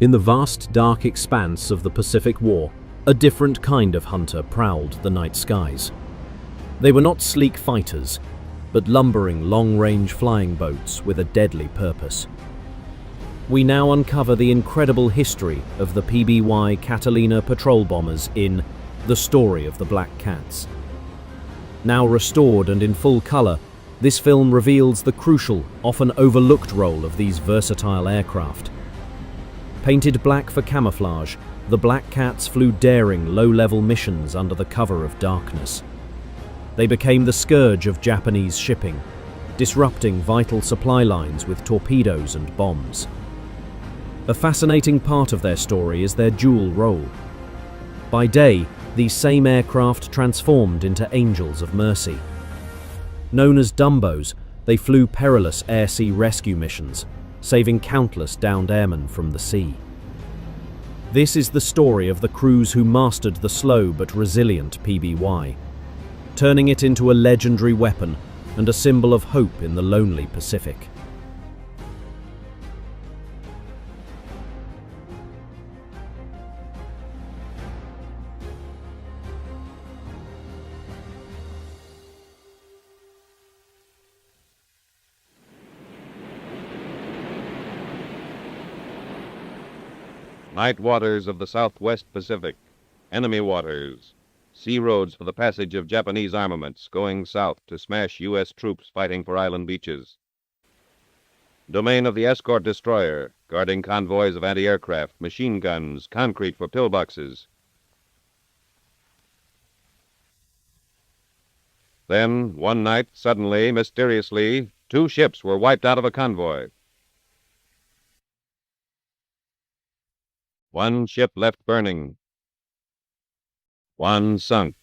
In the vast, dark expanse of the Pacific War, a different kind of hunter prowled the night skies. They were not sleek fighters, but lumbering, long-range flying boats with a deadly purpose. We now uncover the incredible history of the PBY Catalina patrol bombers in The Story of the Black Cats. Now restored and in full color, this film reveals the crucial, often overlooked role of these versatile aircraft. Painted black for camouflage, the Black Cats flew daring, low-level missions under the cover of darkness. They became the scourge of Japanese shipping, disrupting vital supply lines with torpedoes and bombs. A fascinating part of their story is their dual role. By day, these same aircraft transformed into angels of mercy. Known as Dumbos, they flew perilous air-sea rescue missions, saving countless downed airmen from the sea. This is the story of the crews who mastered the slow but resilient PBY, turning it into a legendary weapon and a symbol of hope in the lonely Pacific. Night waters of the Southwest Pacific, enemy waters, sea roads for the passage of Japanese armaments going south to smash U.S. troops fighting for island beaches. Domain of the escort destroyer, guarding convoys of anti-aircraft, machine guns, concrete for pillboxes. Then, one night, suddenly, mysteriously, 2 ships were wiped out of a convoy. 1 ship left burning. 1 sunk.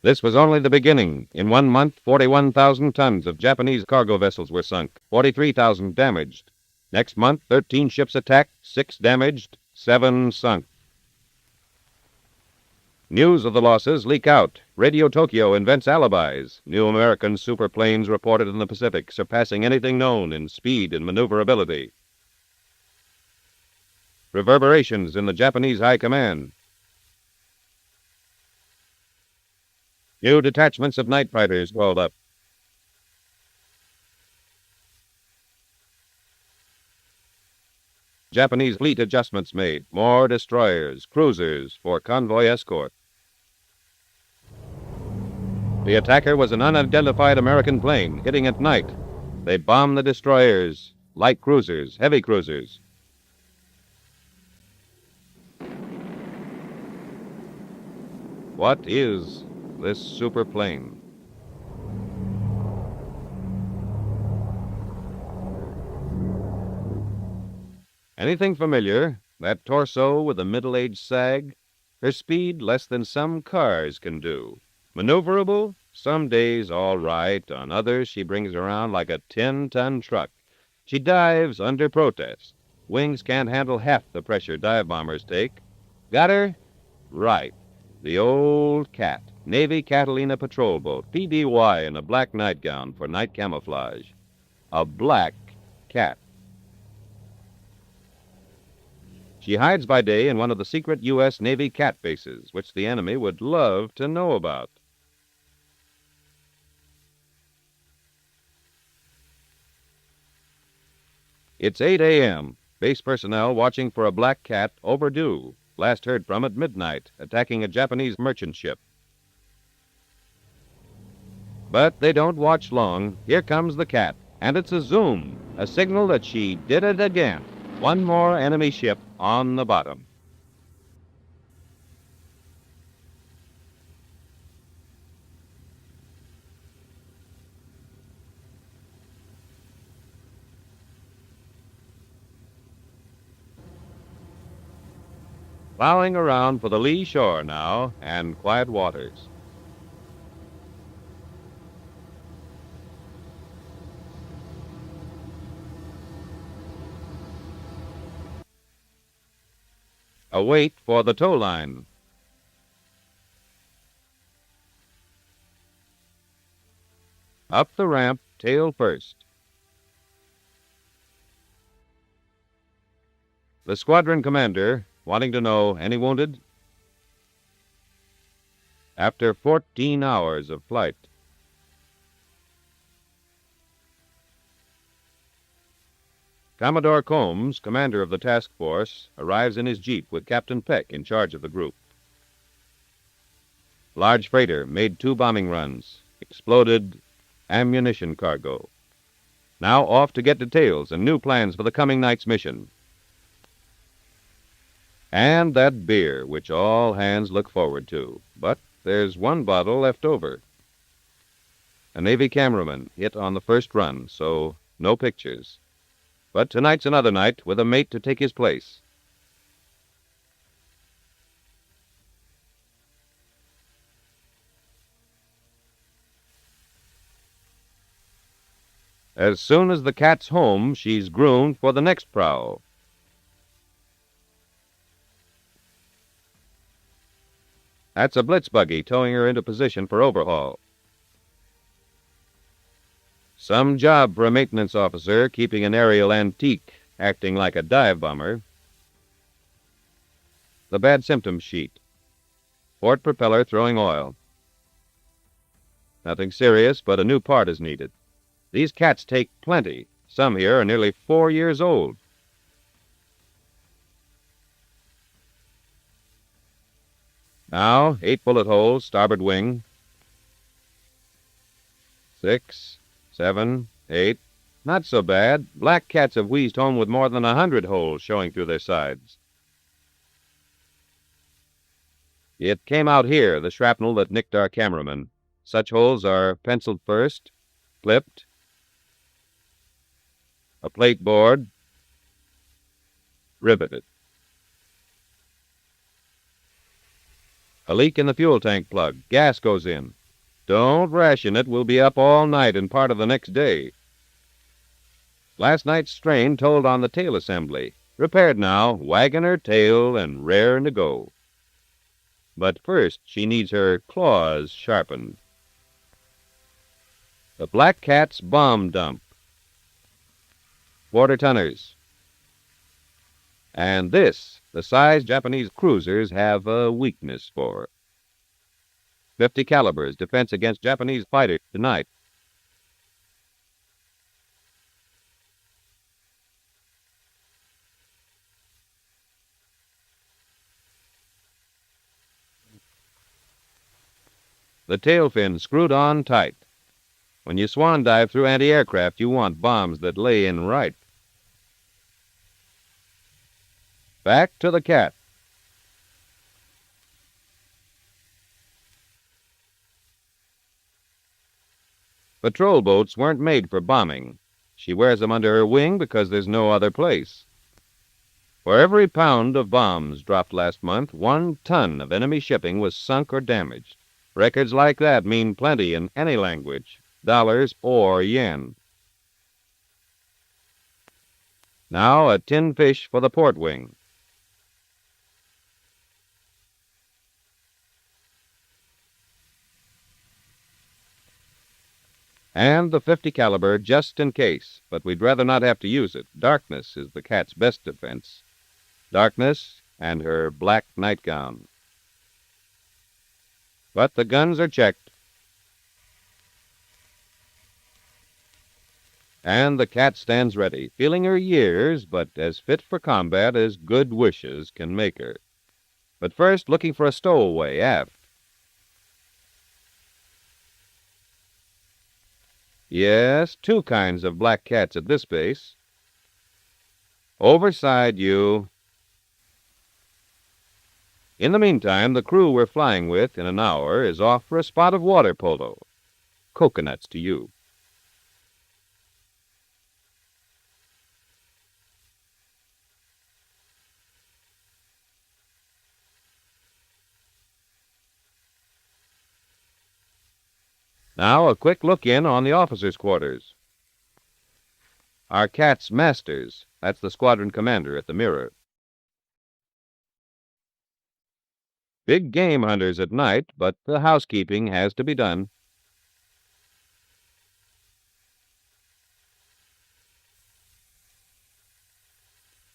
This was only the beginning. In 1 month, 41,000 tons of Japanese cargo vessels were sunk, 43,000 damaged. Next month, 13 ships attacked, 6 damaged, 7 sunk. News of the losses leak out. Radio Tokyo invents alibis. New American superplanes reported in the Pacific, surpassing anything known in speed and maneuverability. Reverberations in the Japanese High Command. New detachments of night fighters called up. Japanese fleet adjustments made. More destroyers, cruisers for convoy escort. The attacker was an unidentified American plane hitting at night. They bombed the destroyers, light cruisers, heavy cruisers. What is this superplane? Anything familiar? That torso with a middle-aged sag? Her speed less than some cars can do. Maneuverable? Some days all right. On others she brings around like a 10-ton truck. She dives under protest. Wings can't handle half the pressure dive bombers take. Got her? Right. The old Cat, Navy Catalina patrol boat, PBY in a black nightgown for night camouflage. A black cat. She hides by day in one of the secret U.S. Navy cat bases, which the enemy would love to know about. It's 8 a.m. Base personnel watching for a black cat overdue. Last heard from at midnight, attacking a Japanese merchant ship. But they don't watch long. Here comes the cat, and it's a zoom, a signal that she did it again. One more enemy ship on the bottom. Plowing around for the lee shore now and quiet waters. A wait for the tow line. Up the ramp, tail first. The squadron commander, wanting to know any wounded? After 14 hours of flight. Commodore Combs, commander of the task force, arrives in his jeep with Captain Peck in charge of the group. Large freighter made 2 bombing runs, exploded ammunition cargo. Now off to get details and new plans for the coming night's mission. And that beer, which all hands look forward to. But there's one bottle left over. A Navy cameraman hit on the first run, so no pictures. But tonight's another night with a mate to take his place. As soon as the cat's home, she's groomed for the next prowl. That's a blitz buggy towing her into position for overhaul. Some job for a maintenance officer keeping an aerial antique acting like a dive bomber. The bad symptoms sheet. Port propeller throwing oil. Nothing serious, but a new part is needed. These cats take plenty. Some here are nearly 4 years old. Now, 8 bullet holes, starboard wing. 6, 7, 8. Not so bad. Black cats have wheezed home with more than 100 holes showing through their sides. It came out here, the shrapnel that nicked our cameraman. Such holes are penciled first, clipped, a plate board, riveted. A leak in the fuel tank plug. Gas goes in. Don't ration it. We'll be up all night and part of the next day. Last night's strain told on the tail assembly. Repaired now, wagging her tail and raring to go. But first she needs her claws sharpened. The Black Cat's bomb dump. Quarter-tonners. And this, the size Japanese cruisers have a weakness for. 50 calibers, defense against Japanese fighters tonight. The tail fin screwed on tight. When you swan dive through anti-aircraft, you want bombs that lay in right. Back to the cat. Patrol boats weren't made for bombing. She wears them under her wing because there's no other place. For every pound of bombs dropped last month, 1 ton of enemy shipping was sunk or damaged. Records like that mean plenty in any language, dollars or yen. Now a tin fish for the port wing. And the 50 caliber just in case, but we'd rather not have to use it. Darkness is the cat's best defense. Darkness and her black nightgown. But the guns are checked. And the cat stands ready, feeling her years, but as fit for combat as good wishes can make her. But first, looking for a stowaway aft. Yes, 2 kinds of black cats at this base. Overside you. In the meantime, the crew we're flying with in an hour is off for a spot of water polo. Coconuts to you. Now a quick look in on the officers' quarters. Our cat's masters, that's the squadron commander at the mirror. Big game hunters at night, but the housekeeping has to be done.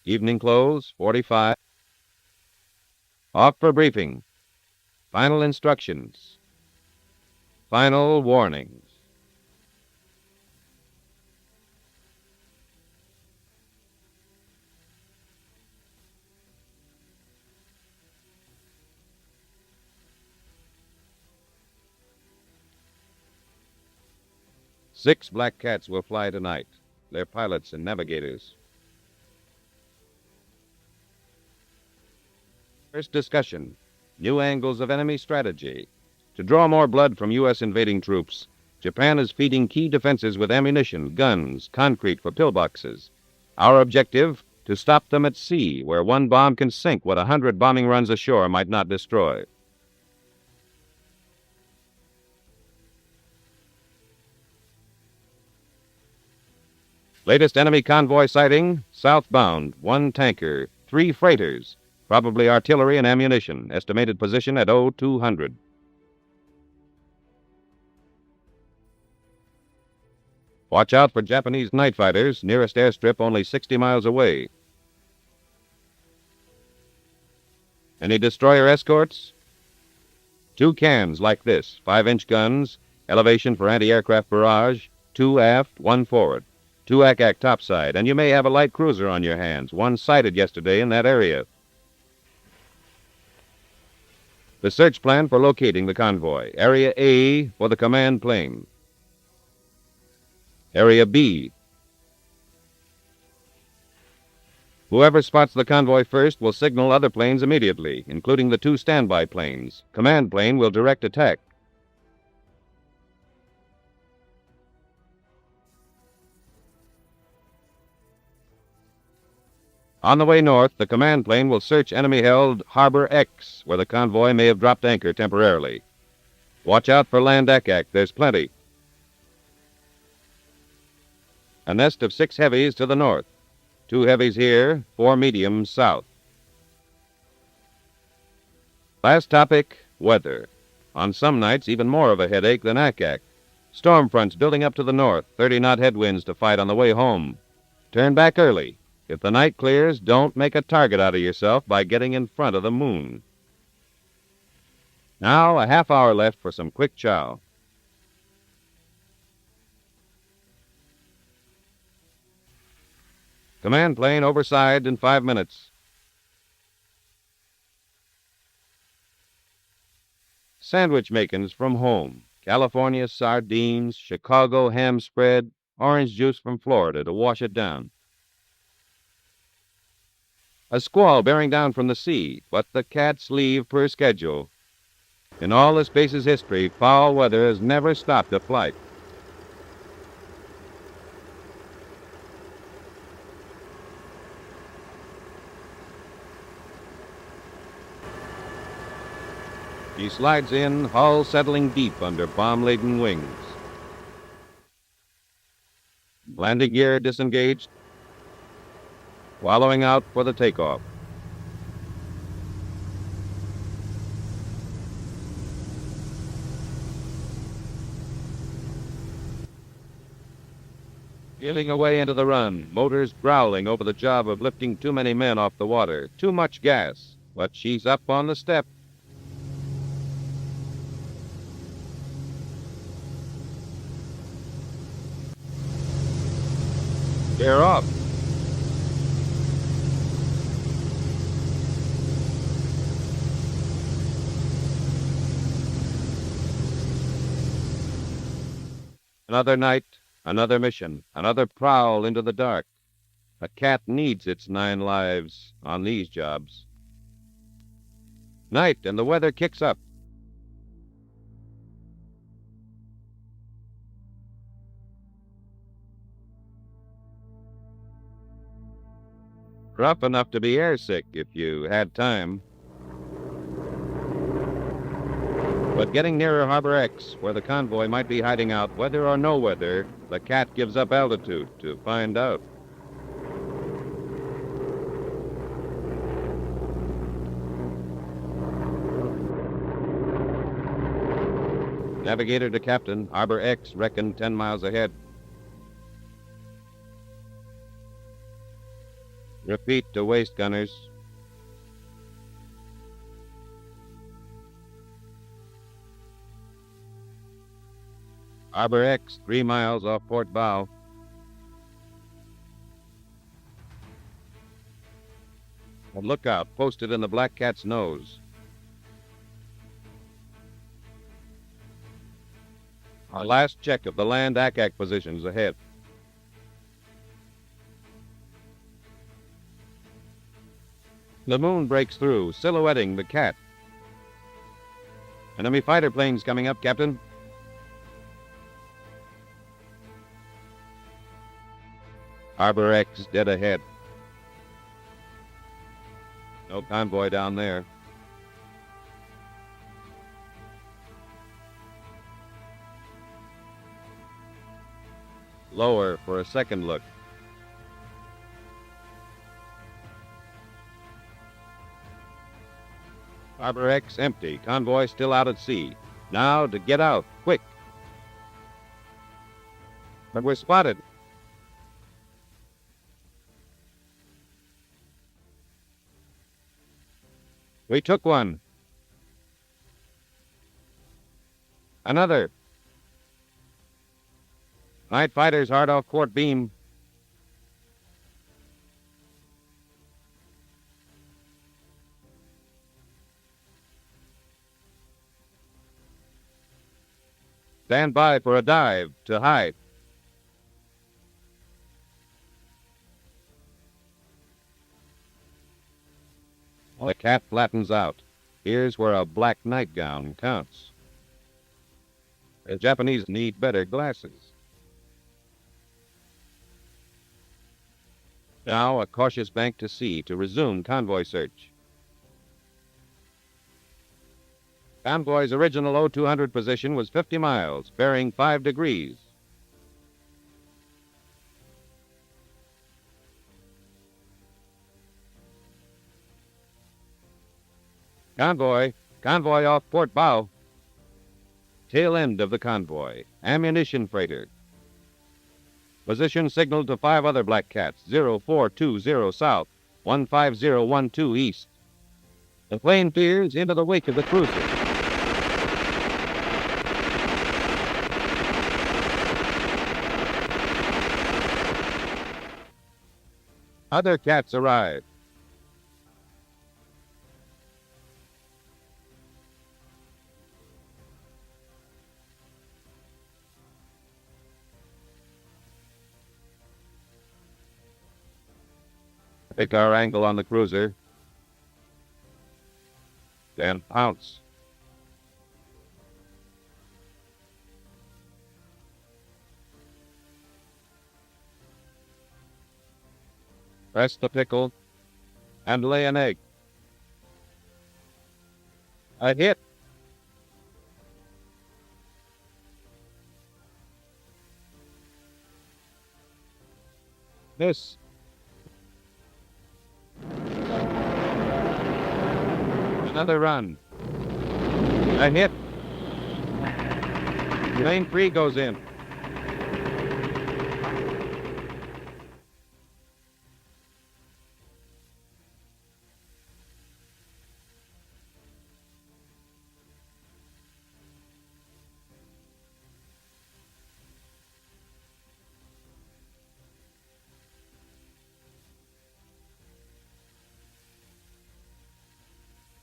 Evening close, 45. Off for briefing. Final instructions. Final warnings. Six black cats will fly tonight. They're pilots and navigators. First discussion. New angles of enemy strategy. To draw more blood from U.S. invading troops, Japan is feeding key defenses with ammunition, guns, concrete for pillboxes. Our objective, to stop them at sea, where one bomb can sink what 100 bombing runs ashore might not destroy. Latest enemy convoy sighting, southbound, 1 tanker, 3 freighters, probably artillery and ammunition, estimated position at 0200. Watch out for Japanese night fighters, nearest airstrip only 60 miles away. Any destroyer escorts? 2 cans like this, 5-inch guns, elevation for anti-aircraft barrage, 2 aft, 1 forward. 2 ack topside, and you may have a light cruiser on your hands, 1 sighted yesterday in that area. The search plan for locating the convoy. Area A for the command plane. Area B. Whoever spots the convoy first will signal other planes immediately, including the 2 standby planes. Command plane will direct attack. On the way north, the command plane will search enemy-held Harbor X, where the convoy may have dropped anchor temporarily. Watch out for land ack, there's plenty. A nest of 6 heavies to the north. 2 heavies here, 4 mediums south. Last topic, weather. On some nights, even more of a headache than ack. Storm fronts building up to the north, 30-knot headwinds to fight on the way home. Turn back early. If the night clears, don't make a target out of yourself by getting in front of the moon. Now, a half hour left for some quick chow. Command plane overside in 5 minutes. Sandwich makings from home. California sardines, Chicago ham spread, orange juice from Florida to wash it down. A squall bearing down from the sea, but the cats leave per schedule. In all this base's history, foul weather has never stopped a flight. He slides in, hull settling deep under bomb-laden wings. Landing gear disengaged. Wallowing out for the takeoff. Peeling away into the run, motors growling over the job of lifting too many men off the water. Too much gas, but she's up on the step. Gear off. Another night, another mission, another prowl into the dark. A cat needs its 9 lives on these jobs. Night, and the weather kicks up. Rough enough to be airsick if you had time. But getting nearer Harbor X, where the convoy might be hiding out, weather or no weather, the cat gives up altitude to find out. Navigator to captain, Harbor X reckoned 10 miles ahead. Repeat to waist gunners. Harbor X, 3 miles off port bow. A lookout posted in the Black Cat's nose. Our last check of the land ack positions ahead. The moon breaks through, silhouetting the cat. Enemy fighter planes coming up, Captain. Harbor X dead ahead. No convoy down there. Lower for a second look. Harbor X empty. Convoy still out at sea. Now to get out, quick. But we're spotted. We took one. Another. Night fighters hard off port beam. Stand by for a dive to hide. The cat flattens out. Here's where a black nightgown counts. The Japanese need better glasses. Now a cautious bank to sea to resume convoy search. Convoy's original O200 position was 50 miles, bearing 5 degrees. Convoy off port bow. Tail end of the convoy, ammunition freighter. Position signaled to 5 other Black Cats, 0420 south, 15012 east. The plane veers into the wake of the cruiser. Other cats arrive. Pick our angle on the cruiser. Then pounce. Press the pickle and lay an egg. A hit. Miss. Another run. A hit. Lane 3 goes in.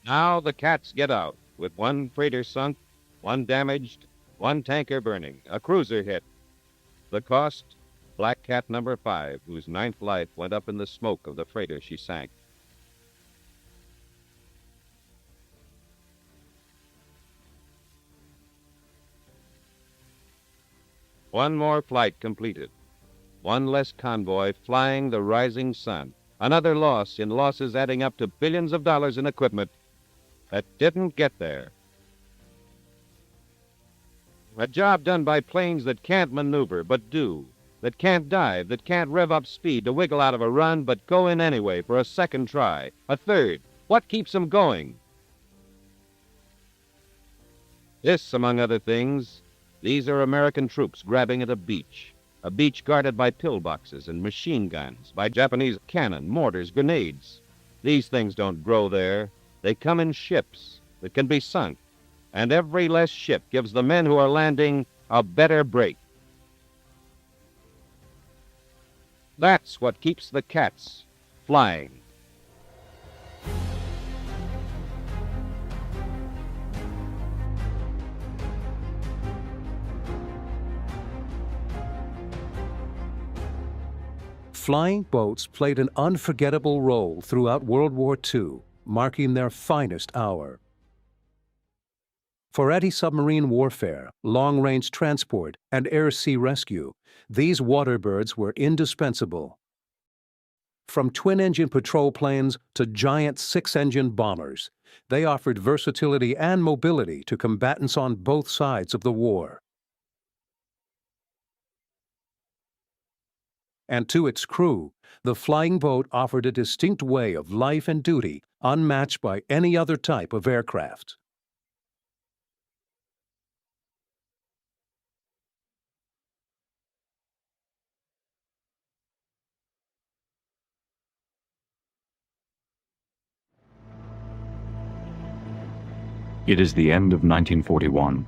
Now the cats get out, with 1 freighter sunk, 1 damaged, 1 tanker burning, a cruiser hit. The cost, Black Cat number 5, whose 9th life went up in the smoke of the freighter she sank. One more flight completed. 1 less convoy flying the rising sun. Another loss in losses adding up to billions of dollars in equipment that didn't get there. A job done by planes that can't maneuver but do, that can't dive, that can't rev up speed to wiggle out of a run but go in anyway for a second try, a third. What keeps them going? This, among other things, these are American troops grabbing at a beach. a beach guarded by pillboxes and machine guns, by Japanese cannon, mortars, grenades. These things don't grow there. They come in ships that can be sunk, and every less ship gives the men who are landing a better break. That's what keeps the cats flying. Flying boats played an unforgettable role throughout World War II, marking their finest hour. For anti-submarine warfare, long-range transport, and air-sea rescue, these waterbirds were indispensable. From twin-engine patrol planes to giant six-engine bombers, they offered versatility and mobility to combatants on both sides of the war. And to its crew, the flying boat offered a distinct way of life and duty unmatched by any other type of aircraft. It is the end of 1941.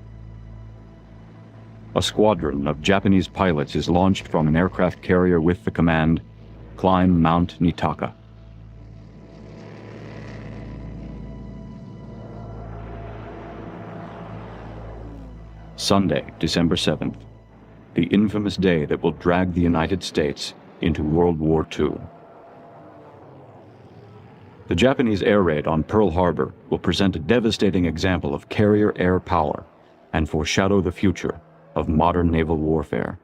A squadron of Japanese pilots is launched from an aircraft carrier with the command, "Climb Mount Nitaka." Sunday, December 7th, the infamous day that will drag the United States into World War II. The Japanese air raid on Pearl Harbor will present a devastating example of carrier air power and foreshadow the future of modern naval warfare.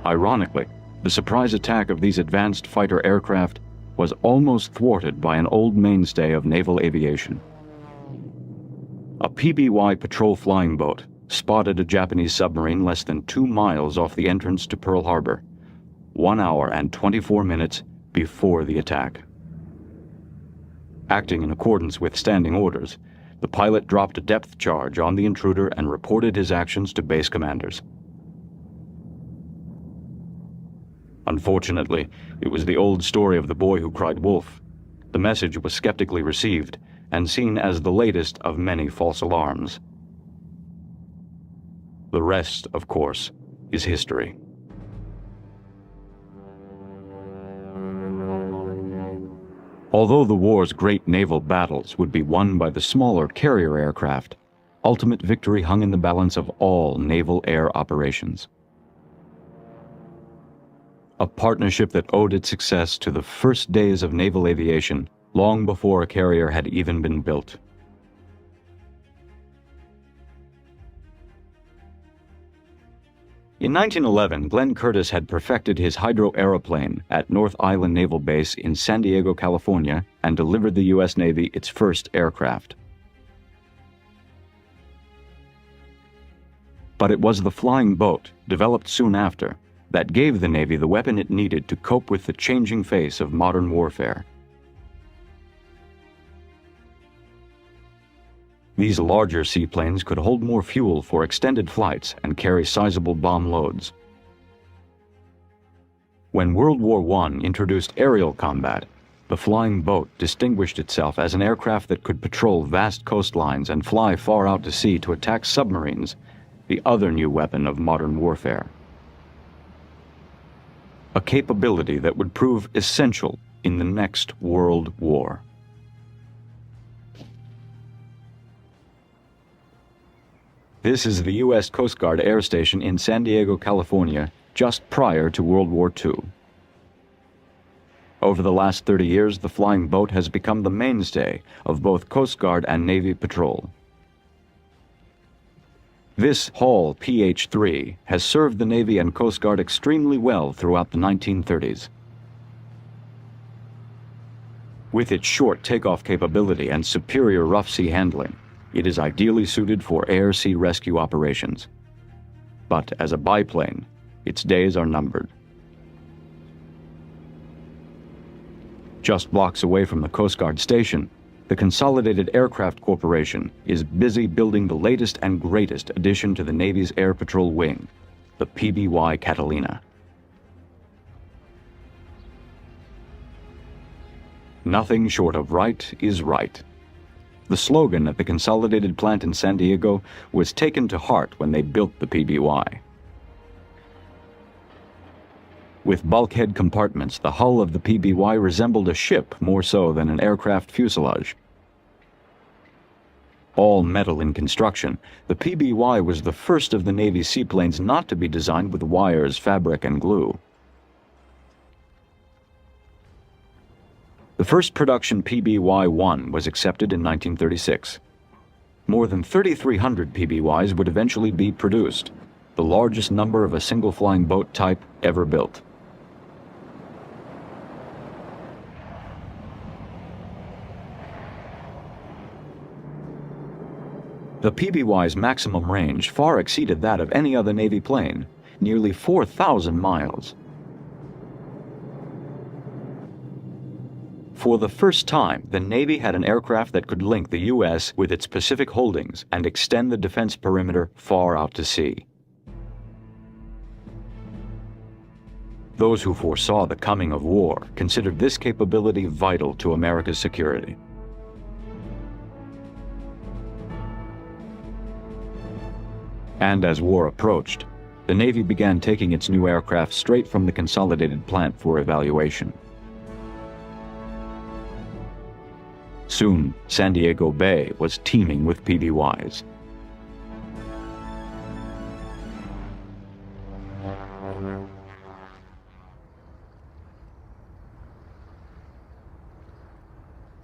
Ironically, the surprise attack of these advanced fighter aircraft was almost thwarted by an old mainstay of naval aviation. A PBY patrol flying boat spotted a Japanese submarine less than 2 miles off the entrance to Pearl Harbor, 1 hour and 24 minutes before the attack. Acting in accordance with standing orders, the pilot dropped a depth charge on the intruder and reported his actions to base commanders. Unfortunately, it was the old story of the boy who cried wolf. The message was skeptically received and seen as the latest of many false alarms. The rest, of course, is history. Although the war's great naval battles would be won by the smaller carrier aircraft, ultimate victory hung in the balance of all naval air operations. A partnership that owed its success to the first days of naval aviation, long before a carrier had even been built. In 1911, Glenn Curtiss had perfected his hydro-aeroplane at North Island Naval Base in San Diego, California, and delivered the U.S. Navy its first aircraft. But it was the flying boat, developed soon after, that gave the Navy the weapon it needed to cope with the changing face of modern warfare. These larger seaplanes could hold more fuel for extended flights and carry sizable bomb loads. When World War I introduced aerial combat, the flying boat distinguished itself as an aircraft that could patrol vast coastlines and fly far out to sea to attack submarines, the other new weapon of modern warfare. A capability that would prove essential in the next World War. This is the U.S. Coast Guard Air Station in San Diego, California, just prior to World War II. Over the last 30 years, the flying boat has become the mainstay of both Coast Guard and Navy patrol. This Hall PH-3 has served the Navy and Coast Guard extremely well throughout the 1930s. With its short takeoff capability and superior rough sea handling, it is ideally suited for air-sea rescue operations. But as a biplane, its days are numbered. Just blocks away from the Coast Guard station, the Consolidated Aircraft Corporation is busy building the latest and greatest addition to the Navy's Air Patrol Wing, the PBY Catalina. Nothing short of right is right. The slogan at the Consolidated plant in San Diego was taken to heart when they built the PBY. With bulkhead compartments, the hull of the PBY resembled a ship more so than an aircraft fuselage. All metal in construction, the PBY was the first of the Navy's seaplanes not to be designed with wires, fabric, and glue. The first production PBY-1 was accepted in 1936. More than 3,300 PBYs would eventually be produced, the largest number of a single flying boat type ever built. The PBY's maximum range far exceeded that of any other Navy plane, nearly 4,000 miles. For the first time, the Navy had an aircraft that could link the U.S. with its Pacific holdings and extend the defense perimeter far out to sea. Those who foresaw the coming of war considered this capability vital to America's security. And as war approached, the Navy began taking its new aircraft straight from the Consolidated plant for evaluation. Soon, San Diego Bay was teeming with PBYs.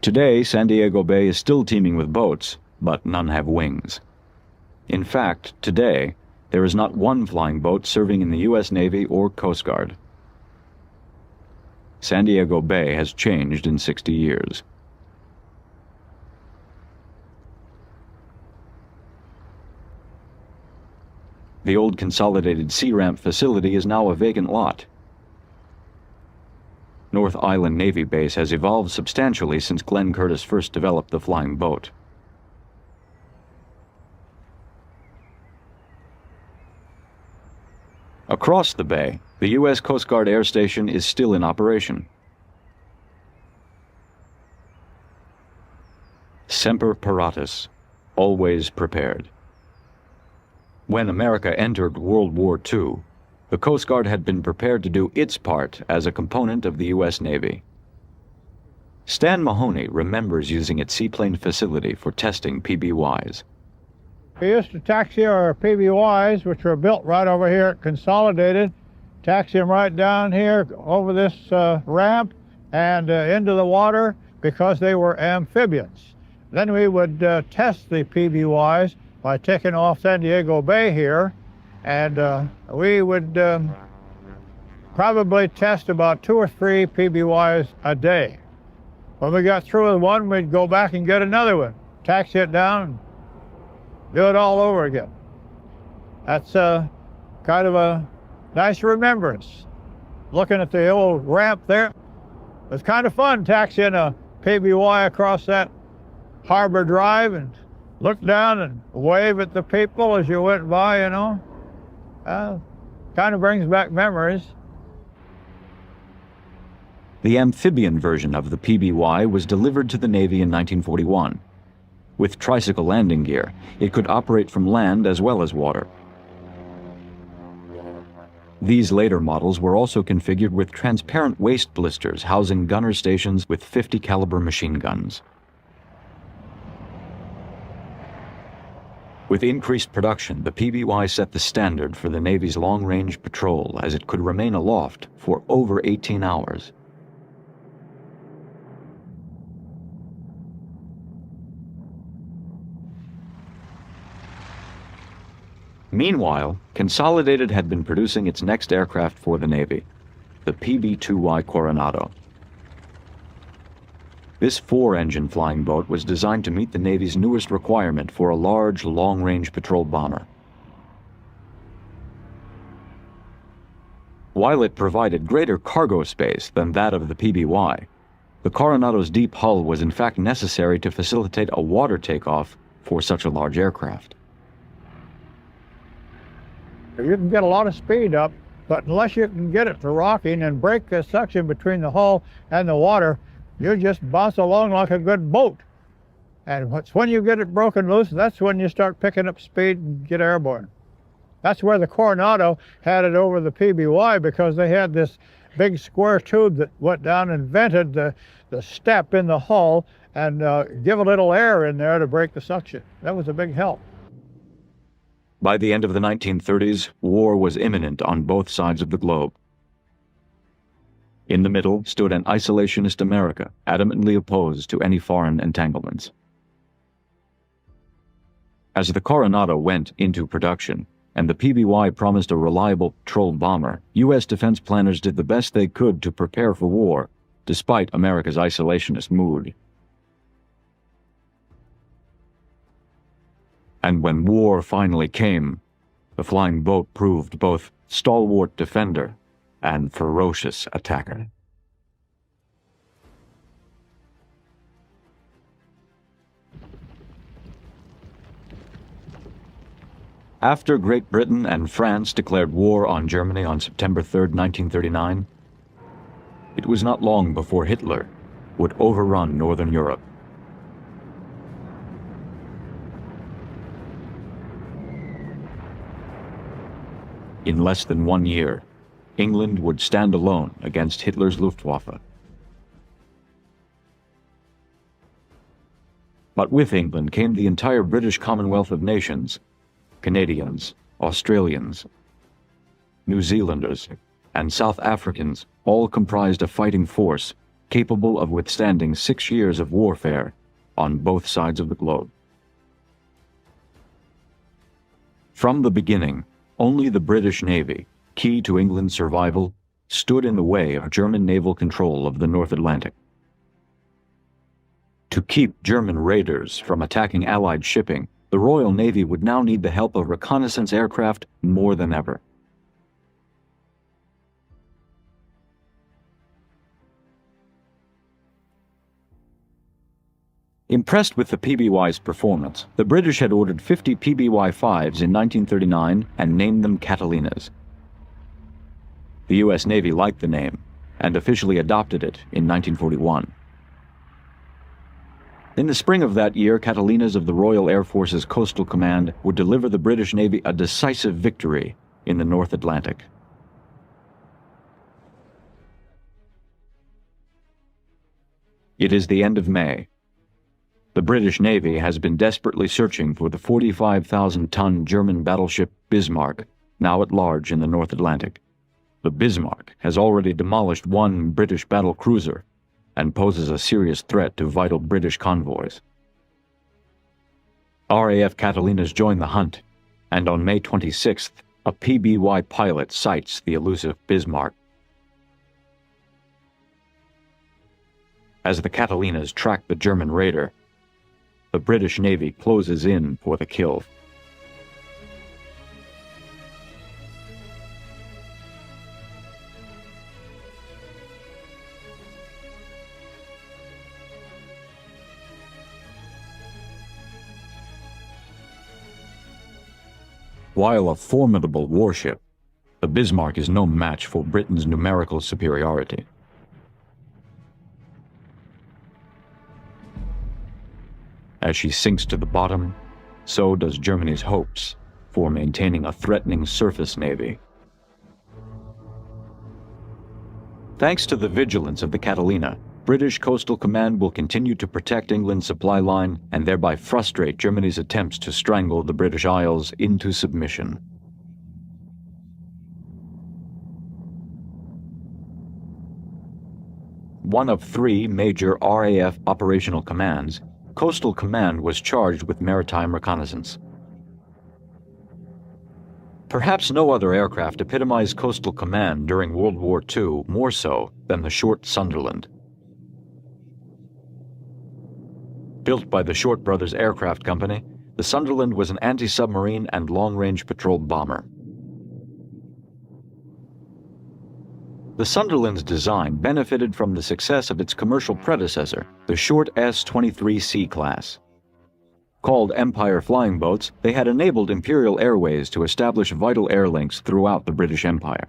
Today, San Diego Bay is still teeming with boats, but none have wings. In fact, today, there is not one flying boat serving in the U.S. Navy or Coast Guard. San Diego Bay has changed in 60 years. The old Consolidated Sea Ramp facility is now a vacant lot. North Island Navy Base has evolved substantially since Glenn Curtiss first developed the flying boat. Across the bay, the U.S. Coast Guard Air Station is still in operation. Semper Paratus, always prepared. When America entered World War II, the Coast Guard had been prepared to do its part as a component of the U.S. Navy. Stan Mahoney remembers using its seaplane facility for testing PBYs. We used to taxi our PBYs, which were built right over here at Consolidated, taxi them right down here over this ramp and into the water because they were amphibious. Then we would test the PBYs by taking off San Diego Bay here, and we would probably test about 2 or 3 PBYs a day. When we got through with one, we'd go back and get another one, taxi it down, and do it all over again. That's kind of a nice remembrance. Looking at the old ramp there, it was kind of fun taxiing a PBY across that Harbor Drive and look down and wave at the people as you went by, you know. Kind of brings back memories. The amphibian version of the PBY was delivered to the Navy in 1941. With tricycle landing gear, it could operate from land as well as water. These later models were also configured with transparent waist blisters housing gunner stations with .50 caliber machine guns. With increased production, the PBY set the standard for the Navy's long-range patrol as it could remain aloft for over 18 hours. Meanwhile, Consolidated had been producing its next aircraft for the Navy, the PB-2Y Coronado. This 4-engine flying boat was designed to meet the Navy's newest requirement for a large, long-range patrol bomber. While it provided greater cargo space than that of the PBY, The Coronado's deep hull was in fact necessary to facilitate a water takeoff for such a large aircraft. You can get a lot of speed up, but unless you can get it to rocking and break the suction between the hull and the water, you just bounce along like a good boat. And when you get it broken loose, that's when you start picking up speed and get airborne. That's where the Coronado had it over the PBY, because they had this big square tube that went down and vented the step in the hull and give a little air in there to break the suction. That was a big help. By the end of the 1930s, war was imminent on both sides of the globe. In the middle stood an isolationist America, adamantly opposed to any foreign entanglements. As the Coronado went into production, and the PBY promised a reliable patrol bomber, U.S. defense planners did the best they could to prepare for war, despite America's isolationist mood. And when war finally came, the flying boat proved both stalwart defender and ferocious attacker. After Great Britain and France declared war on Germany on September 3, 1939, it was not long before Hitler would overrun Northern Europe. In less than 1 year, England would stand alone against Hitler's Luftwaffe. But with England came the entire British Commonwealth of Nations, Canadians, Australians, New Zealanders, and South Africans all comprised a fighting force capable of withstanding 6 years of warfare on both sides of the globe. From the beginning, only the British Navy, key to England's survival, stood in the way of German naval control of the North Atlantic. To keep German raiders from attacking Allied shipping, the Royal Navy would now need the help of reconnaissance aircraft more than ever. Impressed with the PBY's performance, the British had ordered 50 PBY-5s in 1939 and named them Catalinas. The U.S. Navy liked the name and officially adopted it in 1941. In the spring of that year, Catalinas of the Royal Air Force's Coastal Command would deliver the British Navy a decisive victory in the North Atlantic. It is the end of May. The British Navy has been desperately searching for the 45,000-ton German battleship Bismarck, now at large in the North Atlantic. The Bismarck has already demolished one British battle cruiser and poses a serious threat to vital British convoys. RAF Catalinas join the hunt, and on May 26th, a PBY pilot sights the elusive Bismarck. As the Catalinas track the German raider, the British Navy closes in for the kill. While a formidable warship, the Bismarck is no match for Britain's numerical superiority. As she sinks to the bottom, so does Germany's hopes for maintaining a threatening surface navy. Thanks to the vigilance of the Catalina, British Coastal Command will continue to protect England's supply line and thereby frustrate Germany's attempts to strangle the British Isles into submission. One of 3 major RAF operational commands, Coastal Command was charged with maritime reconnaissance. Perhaps no other aircraft epitomized Coastal Command during World War II more so than the Short Sunderland. Built by the Short Brothers Aircraft Company, the Sunderland was an anti-submarine and long-range patrol bomber. The Sunderland's design benefited from the success of its commercial predecessor, the short S-23C class. Called Empire flying boats, they had enabled Imperial Airways to establish vital air links throughout the British Empire.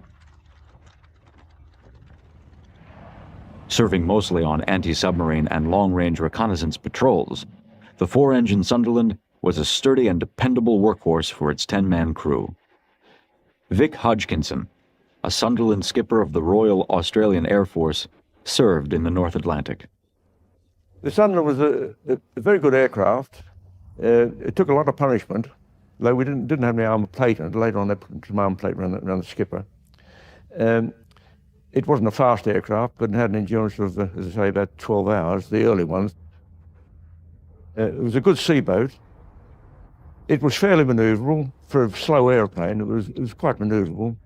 Serving mostly on anti-submarine and long-range reconnaissance patrols, the four-engine Sunderland was a sturdy and dependable workhorse for its 10-man crew. Vic Hodgkinson, a Sunderland skipper of the Royal Australian Air Force, served in the North Atlantic. The Sunderland was a very good aircraft. It took a lot of punishment, though we didn't have any armour plate, and later on they put some armour plate around the skipper. It wasn't a fast aircraft, but it had an endurance of, as I say, about 12 hours, the early ones. It was a good seaboat. It was fairly manoeuvrable. For a slow airplane, it was quite manoeuvrable.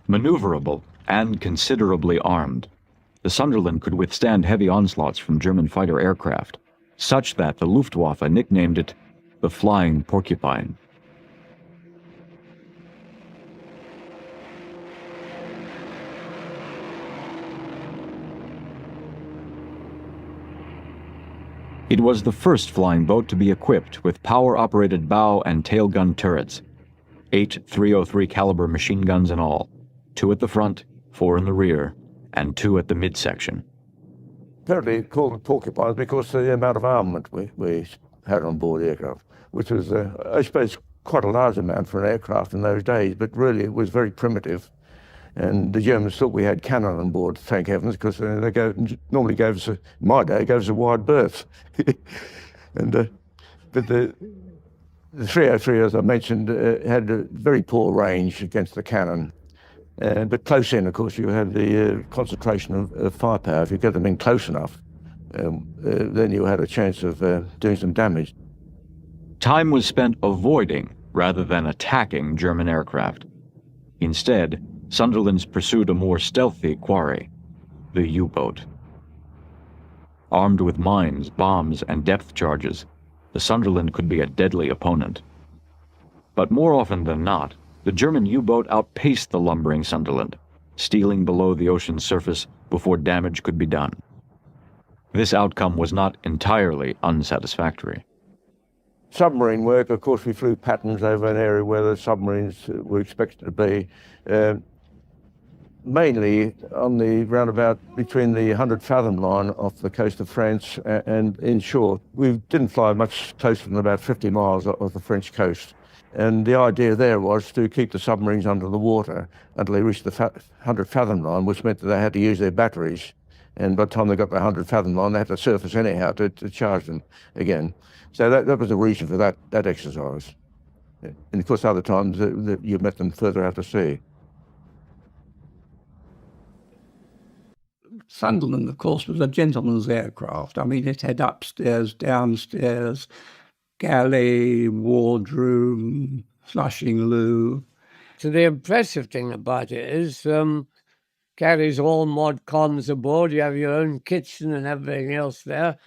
Maneuverable and considerably armed, the Sunderland could withstand heavy onslaughts from German fighter aircraft, such that the Luftwaffe nicknamed it the Flying Porcupine. It was the first flying boat to be equipped with power-operated bow and tail gun turrets, 8 .303 caliber machine guns in all, 2 at the front, 4 in the rear, and 2 at the midsection. Apparently called the Porcupines because of the amount of armament we had on board the aircraft, which was, I suppose, quite a large amount for an aircraft in those days, but really it was very primitive. And the Germans thought we had cannon on board, thank heavens, because they normally gave us, in my day, gave us a wide berth. But the 303, as I mentioned, had a very poor range against the cannon. But close in, of course, you had the concentration of firepower. If you get them in close enough, then you had a chance of doing some damage. Time was spent avoiding rather than attacking German aircraft. Instead, Sunderlands pursued a more stealthy quarry, the U-boat. Armed with mines, bombs, and depth charges, the Sunderland could be a deadly opponent. But more often than not, the German U-boat outpaced the lumbering Sunderland, stealing below the ocean's surface before damage could be done. This outcome was not entirely unsatisfactory. Submarine work, of course, we flew patterns over an area where the submarines were expected to be. Mainly on the roundabout between the 100-fathom line off the coast of France and inshore. We didn't fly much closer than about 50 miles off the French coast. And the idea there was to keep the submarines under the water until they reached the 100-fathom line, which meant that they had to use their batteries. And by the time they got the 100-fathom line, they had to surface anyhow to charge them again. So that was the reason for that exercise. And of course, other times you met them further out to sea. Sunderland, of course, was a gentleman's aircraft. I mean, it had upstairs, downstairs, galley, wardroom, flushing loo. So the impressive thing about it is carries all mod cons aboard. You have your own kitchen and everything else there,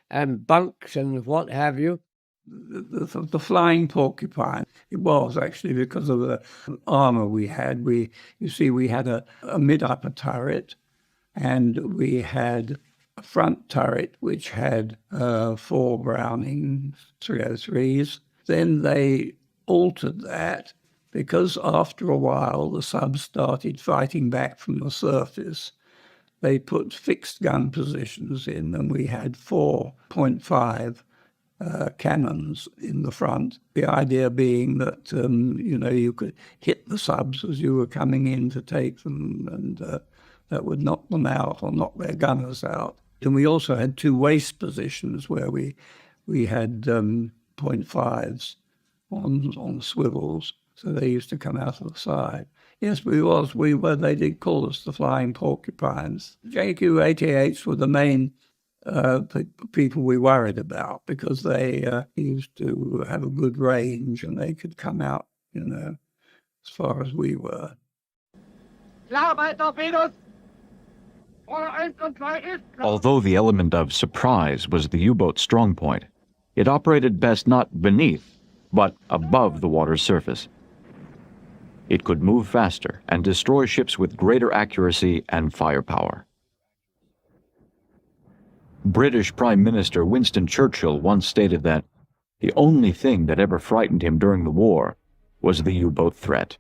and bunks and what have you. The Flying Porcupine, it was actually because of the armour we had. You see, we had a mid-upper turret, and we had a front turret which had 4 Browning 303s. Then they altered that because after a while the subs started fighting back from the surface. They put fixed gun positions in, and we had 4.5 cannons in the front. The idea being that, you could hit the subs as you were coming in to take them, and that would knock them out or knock their gunners out. And we also had 2 waist positions where we had 0.5s on swivels, so they used to come out of the side. Yes, we were. They did call us the Flying Porcupines. JQ-88s were the main people we worried about because they used to have a good range and they could come out, as far as we were. Although the element of surprise was the U-boat's strong point, it operated best not beneath, but above the water's surface. It could move faster and destroy ships with greater accuracy and firepower. British Prime Minister Winston Churchill once stated that the only thing that ever frightened him during the war was the U-boat threat.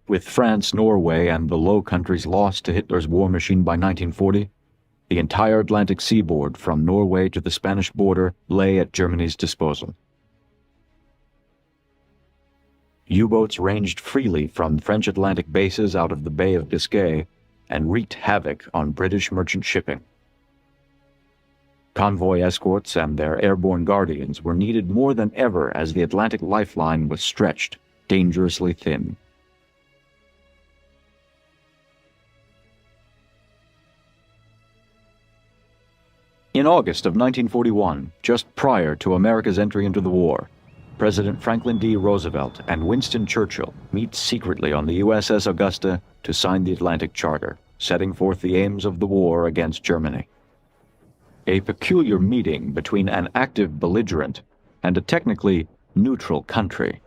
With France, Norway, and the Low Countries lost to Hitler's war machine by 1940, the entire Atlantic seaboard from Norway to the Spanish border lay at Germany's disposal. U-boats ranged freely from French Atlantic bases out of the Bay of Biscay and wreaked havoc on British merchant shipping. Convoy escorts and their airborne guardians were needed more than ever as the Atlantic lifeline was stretched dangerously thin. In August of 1941, just prior to America's entry into the war, President Franklin D. Roosevelt and Winston Churchill meet secretly on the USS Augusta to sign the Atlantic Charter, setting forth the aims of the war against Germany. A peculiar meeting between an active belligerent and a technically neutral country.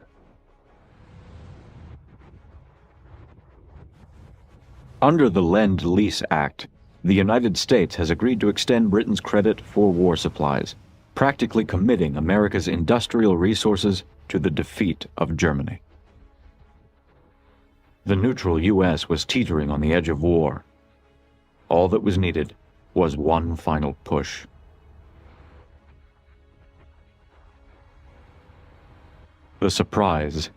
Under the Lend-Lease Act, the United States has agreed to extend Britain's credit for war supplies, practically committing America's industrial resources to the defeat of Germany. The neutral U.S. was teetering on the edge of war. All that was needed was one final push. The surprise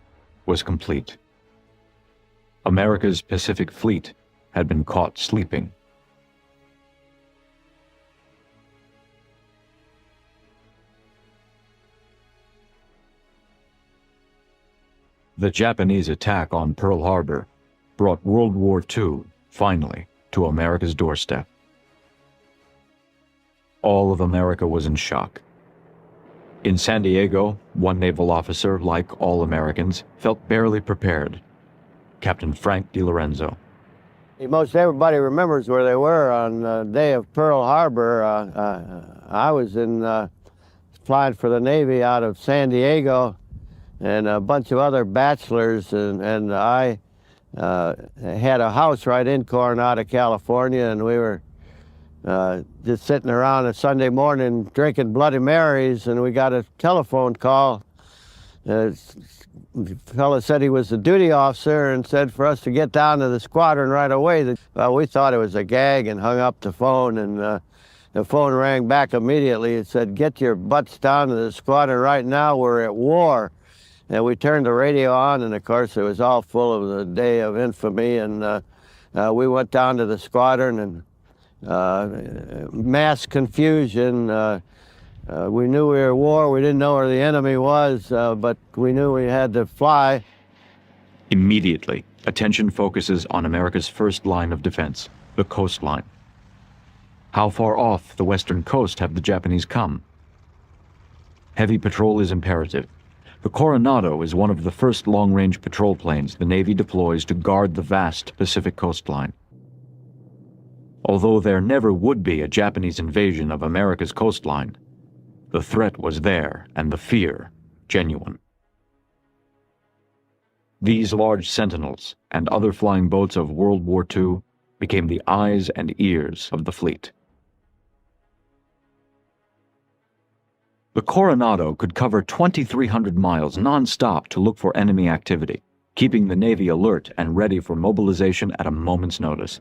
was complete. America's Pacific Fleet had been caught sleeping. The Japanese attack on Pearl Harbor brought World War II, finally, to America's doorstep. All of America was in shock. In San Diego, one naval officer, like all Americans, felt barely prepared. Captain Frank DiLorenzo. Most everybody remembers where they were on the day of Pearl Harbor. I was flying for the Navy out of San Diego, and a bunch of other bachelors, and I had a house right in Coronado, California, and we were just sitting around a Sunday morning drinking Bloody Marys, and we got a telephone call. The fellow said he was a duty officer and said for us to get down to the squadron right away. Well, we thought it was a gag and hung up the phone, and the phone rang back immediately. It said, "Get your butts down to the squadron right now, we're at war." And we turned the radio on, and of course it was all full of the day of infamy, and we went down to the squadron, and mass confusion. We knew we were at war. We didn't know where the enemy was, but we knew we had to fly. Immediately, attention focuses on America's first line of defense, the coastline. How far off the western coast have the Japanese come? Heavy patrol is imperative. The Coronado is one of the first long-range patrol planes the Navy deploys to guard the vast Pacific coastline. Although there never would be a Japanese invasion of America's coastline, the threat was there and the fear genuine. These large sentinels and other flying boats of World War II became the eyes and ears of the fleet. The Coronado could cover 2,300 miles non-stop to look for enemy activity, keeping the Navy alert and ready for mobilization at a moment's notice.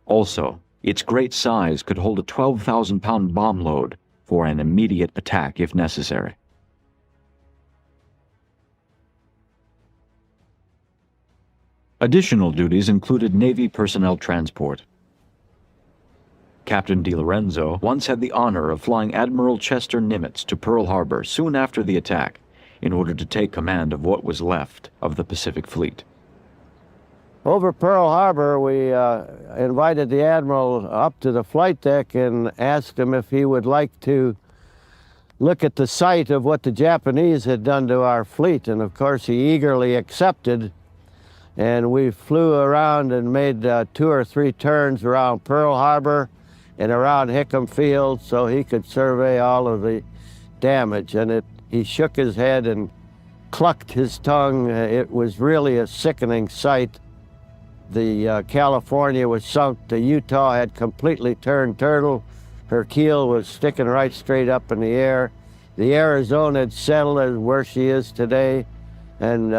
Also, its great size could hold a 12,000-pound bomb load for an immediate attack if necessary. Additional duties included Navy personnel transport. Captain DiLorenzo once had the honor of flying Admiral Chester Nimitz to Pearl Harbor soon after the attack in order to take command of what was left of the Pacific Fleet. Over Pearl Harbor, we invited the Admiral up to the flight deck and asked him if he would like to look at the site of what the Japanese had done to our fleet, and of course he eagerly accepted. And we flew around and made 2 or 3 turns around Pearl Harbor and around Hickam Field so he could survey all of the damage. And he shook his head and clucked his tongue. It was really a sickening sight. The California was sunk. The Utah had completely turned turtle. Her keel was sticking right straight up in the air. The Arizona had settled as where she is today, and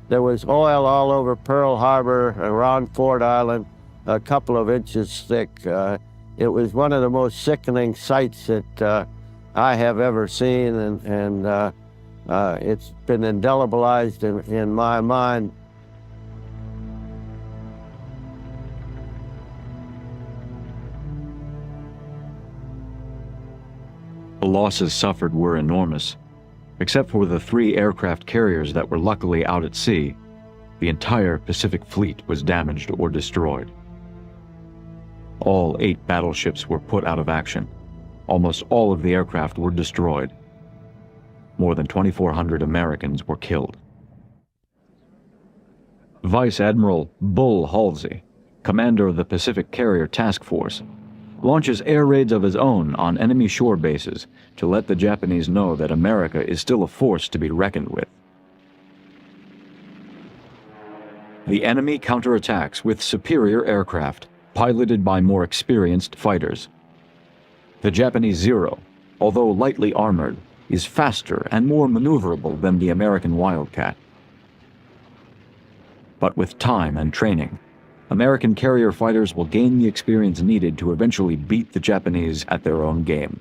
there was oil all over Pearl Harbor, around Fort Island, a couple of inches thick. It was one of the most sickening sights that I have ever seen, and it's been indelibleized in my mind. The losses suffered were enormous. Except for the 3 aircraft carriers that were luckily out at sea, the entire Pacific Fleet was damaged or destroyed. All 8 battleships were put out of action. Almost all of the aircraft were destroyed. More than 2,400 Americans were killed. Vice Admiral Bull Halsey, commander of the Pacific Carrier Task Force, launches air raids of his own on enemy shore bases to let the Japanese know that America is still a force to be reckoned with. The enemy counterattacks with superior aircraft, piloted by more experienced fighters. The Japanese Zero, although lightly armored, is faster and more maneuverable than the American Wildcat. But with time and training, American carrier fighters will gain the experience needed to eventually beat the Japanese at their own game.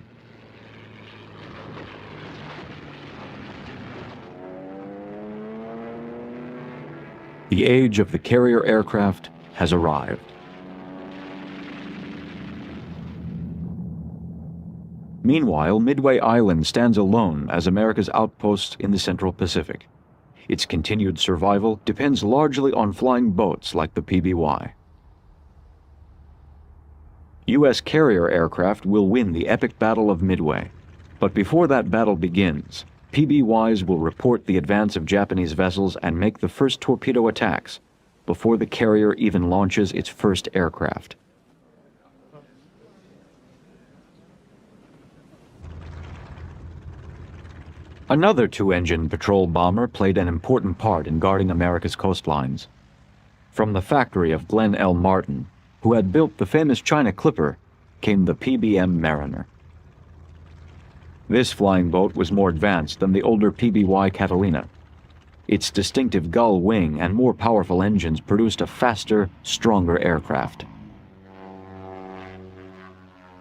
The age of the carrier aircraft has arrived. Meanwhile, Midway Island stands alone as America's outpost in the Central Pacific. Its continued survival depends largely on flying boats like the PBY. U.S. carrier aircraft will win the epic Battle of Midway. But before that battle begins, PBYs will report the advance of Japanese vessels and make the first torpedo attacks before the carrier even launches its first aircraft. Another 2-engine patrol bomber played an important part in guarding America's coastlines. From the factory of Glenn L. Martin, who had built the famous China Clipper, came the PBM Mariner. This flying boat was more advanced than the older PBY Catalina. Its distinctive gull wing and more powerful engines produced a faster, stronger aircraft.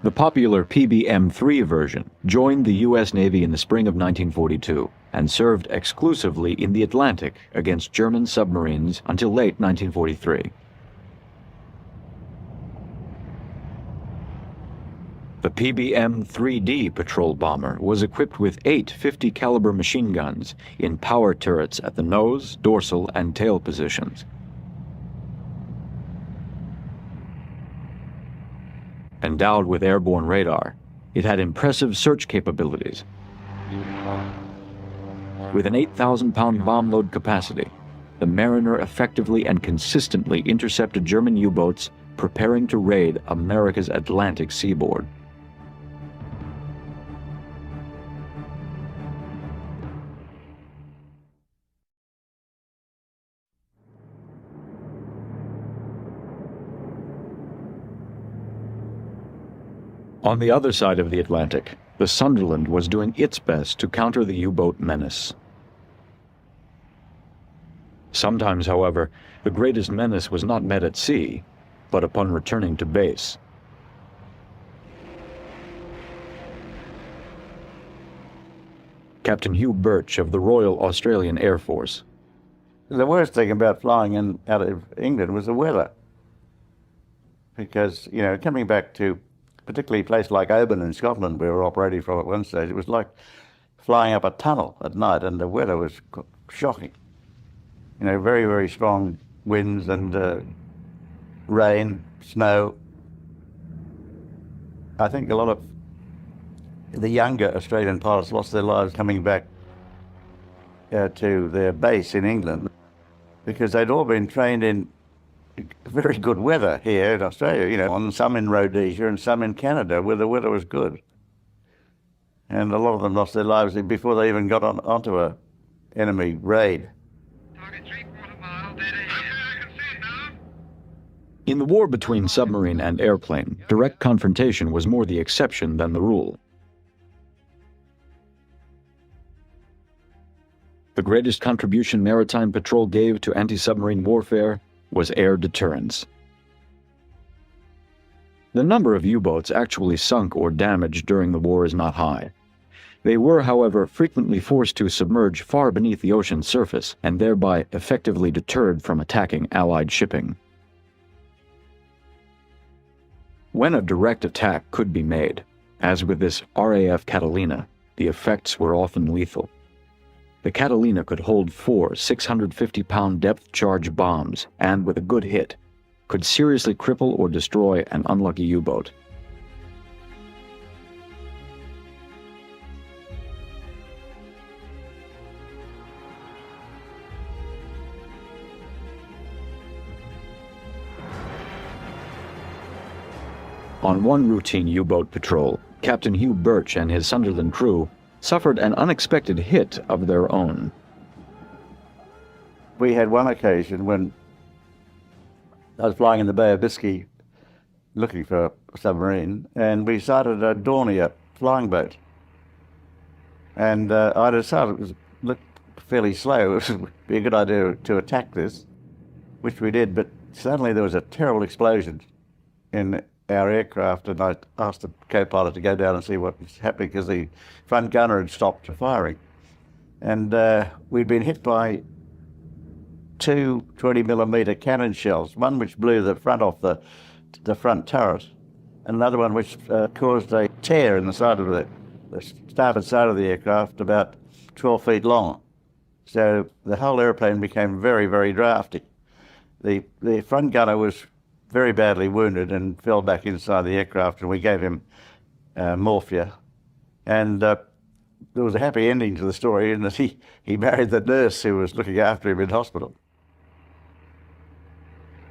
The popular PBM-3 version joined the U.S. Navy in the spring of 1942 and served exclusively in the Atlantic against German submarines until late 1943. The PBM-3D patrol bomber was equipped with 8 50-caliber machine guns in power turrets at the nose, dorsal, and tail positions. Endowed with airborne radar, it had impressive search capabilities. With an 8,000-pound bomb load capacity, the Mariner effectively and consistently intercepted German U-boats preparing to raid America's Atlantic seaboard. On the other side of the Atlantic, the Sunderland was doing its best to counter the U-boat menace. Sometimes, however, the greatest menace was not met at sea, but upon returning to base. Captain Hugh Birch of the Royal Australian Air Force. The worst thing about flying out of England was the weather. Because, you know, coming back to particularly a place like Oban in Scotland, we were operating from at one stage, it was like flying up a tunnel at night, and the weather was shocking. You know, very, very strong winds and rain, snow. I think a lot of the younger Australian pilots lost their lives coming back to their base in England because they'd all been trained in very good weather here in Australia, you know, some in Rhodesia and some in Canada where the weather was good. and a lot of them lost their lives before they even got onto a enemy raid. In the war between submarine and airplane, direct confrontation was more the exception than the rule. The greatest contribution maritime patrol gave to anti-submarine warfare was air deterrence. The number of U-boats actually sunk or damaged during the war is not high. They were, however, frequently forced to submerge far beneath the ocean's surface and thereby effectively deterred from attacking Allied shipping. When a direct attack could be made, as with this RAF Catalina, the effects were often lethal. The Catalina could hold 4 650-pound depth-charge bombs and, with a good hit, could seriously cripple or destroy an unlucky U-boat. On one routine U-boat patrol, Captain Hugh Birch and his Sunderland crew suffered an unexpected hit of their own. We had one occasion when I was flying in the Bay of Biscay looking for a submarine, and we sighted a Dornier flying boat. And I decided it looked fairly slow. It would be a good idea to attack this, which we did, but suddenly there was a terrible explosion in our aircraft, and I asked the co-pilot to go down and see what was happening because the front gunner had stopped firing. And we'd been hit by 2 20mm cannon shells, one which blew the front off the front turret, and another one which caused a tear in the side of the starboard side of the aircraft about 12 feet long. So the whole airplane became very, very drafty. The front gunner was very badly wounded and fell back inside the aircraft, and we gave him morphia. And there was a happy ending to the story in that he married the nurse who was looking after him in hospital.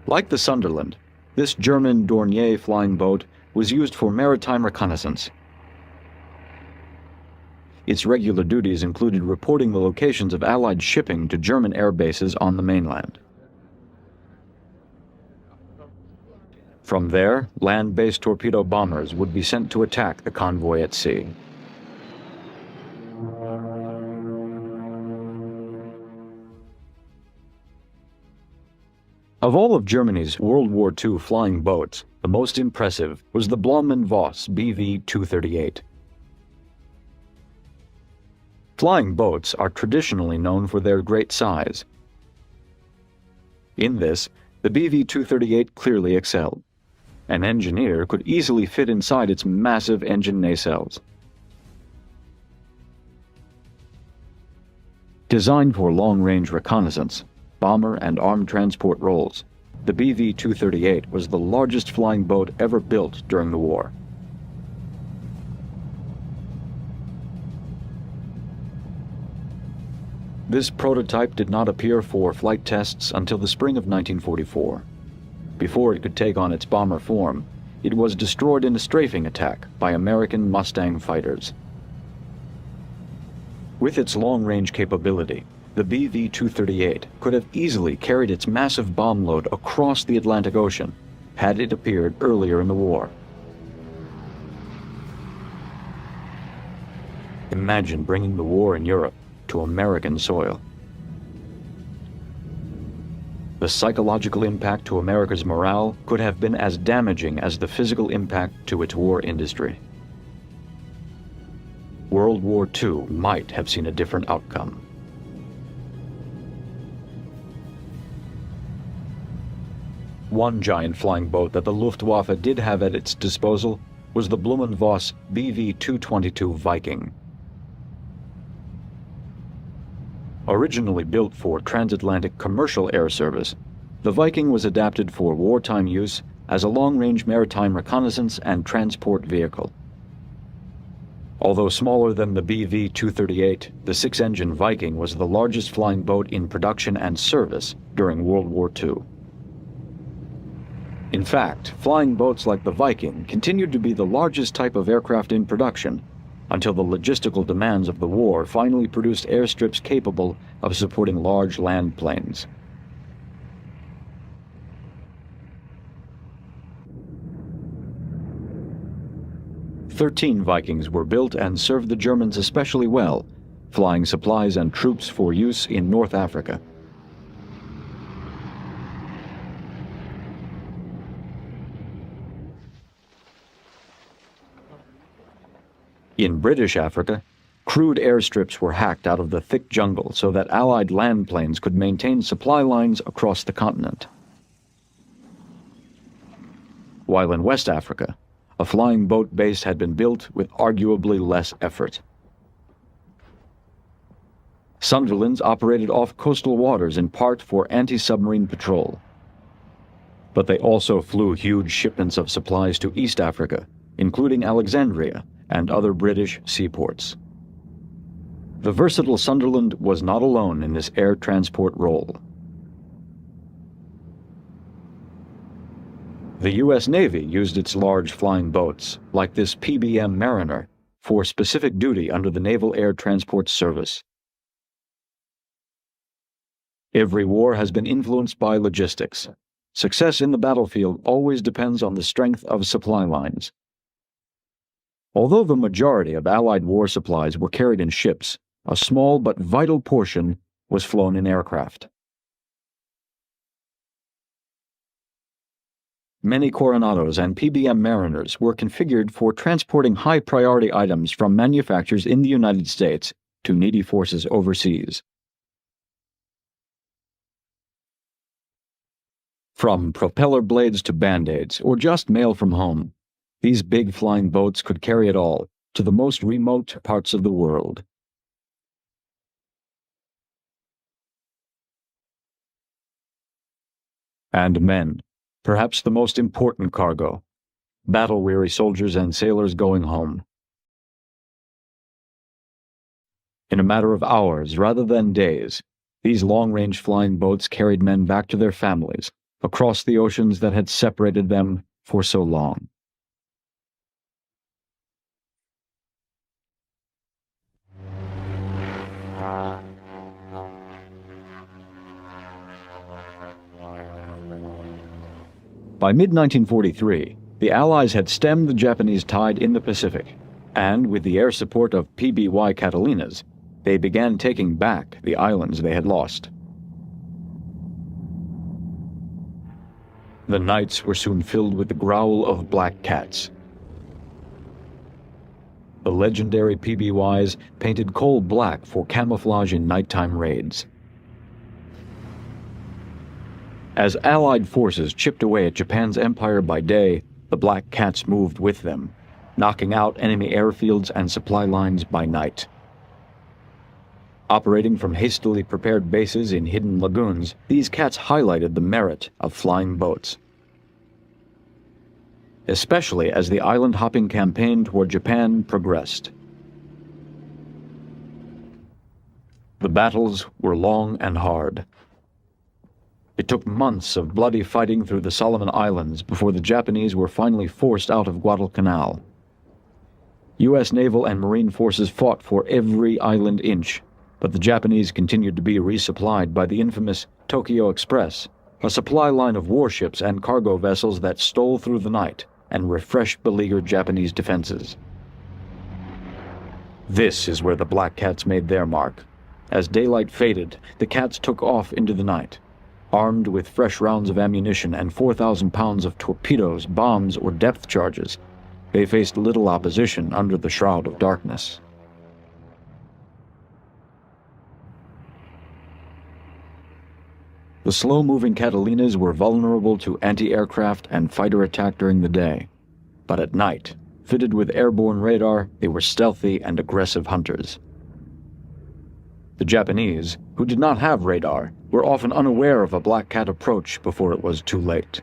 Like the Sunderland, this German Dornier flying boat was used for maritime reconnaissance. Its regular duties included reporting the locations of Allied shipping to German air bases on the mainland. From there, land-based torpedo bombers would be sent to attack the convoy at sea. Of all of Germany's World War II flying boats, the most impressive was the Blohm and Voss BV-238. Flying boats are traditionally known for their great size. In this, the BV-238 clearly excelled. An engineer could easily fit inside its massive engine nacelles. Designed for long-range reconnaissance, bomber and armed transport roles, the BV-238 was the largest flying boat ever built during the war. This prototype did not appear for flight tests until the spring of 1944. Before it could take on its bomber form, it was destroyed in a strafing attack by American Mustang fighters. With its long-range capability, the BV-238 could have easily carried its massive bomb load across the Atlantic Ocean had it appeared earlier in the war. Imagine bringing the war in Europe to American soil. The psychological impact to America's morale could have been as damaging as the physical impact to its war industry. World War II might have seen a different outcome. One giant flying boat that the Luftwaffe did have at its disposal was the Blohm and Voss BV-222 Viking. Originally built for transatlantic commercial air service, the Viking was adapted for wartime use as a long-range maritime reconnaissance and transport vehicle. Although smaller than the BV-238, the 6-engine Viking was the largest flying boat in production and service during World War II. In fact, flying boats like the Viking continued to be the largest type of aircraft in production until the logistical demands of the war finally produced airstrips capable of supporting large land planes. "13 Vikings were built and served the Germans especially well, flying supplies and troops for use in North Africa. In British Africa, crude airstrips were hacked out of the thick jungle so that Allied land planes could maintain supply lines across the continent. While in West Africa, a flying boat base had been built with arguably less effort. Sunderlands operated off coastal waters in part for anti-submarine patrol. But they also flew huge shipments of supplies to East Africa, including Alexandria and other British seaports. The versatile Sunderland was not alone in this air transport role. The U.S. Navy used its large flying boats, like this PBM Mariner, for specific duty under the Naval Air Transport Service. Every war has been influenced by logistics. Success in the battlefield always depends on the strength of supply lines. Although the majority of Allied war supplies were carried in ships, a small but vital portion was flown in aircraft. Many Coronados and PBM Mariners were configured for transporting high-priority items from manufacturers in the United States to needy forces overseas. From propeller blades to Band-Aids, or just mail from home, these big flying boats could carry it all to the most remote parts of the world. And men, perhaps the most important cargo, battle-weary soldiers and sailors going home. In a matter of hours rather than days, these long-range flying boats carried men back to their families, across the oceans that had separated them for so long. By mid-1943, the Allies had stemmed the Japanese tide in the Pacific, and with the air support of PBY Catalinas, they began taking back the islands they had lost. The nights were soon filled with the growl of black cats. The legendary PBYs painted coal black for camouflage in nighttime raids. As Allied forces chipped away at Japan's empire by day, the Black Cats moved with them, knocking out enemy airfields and supply lines by night. Operating from hastily prepared bases in hidden lagoons, these cats highlighted the merit of flying boats. Especially as the island-hopping campaign toward Japan progressed. The battles were long and hard. It took months of bloody fighting through the Solomon Islands before the Japanese were finally forced out of Guadalcanal. U.S. naval and marine forces fought for every island inch, but the Japanese continued to be resupplied by the infamous Tokyo Express, a supply line of warships and cargo vessels that stole through the night and refreshed beleaguered Japanese defenses. This is where the Black Cats made their mark. As daylight faded, the cats took off into the night, armed with fresh rounds of ammunition and 4,000 pounds of torpedoes, bombs, or depth charges. They faced little opposition under the shroud of darkness. The slow-moving Catalinas were vulnerable to anti-aircraft and fighter attack during the day, but at night, fitted with airborne radar, they were stealthy and aggressive hunters. The Japanese, who did not have radar, were often unaware of a Black Cat approach before it was too late.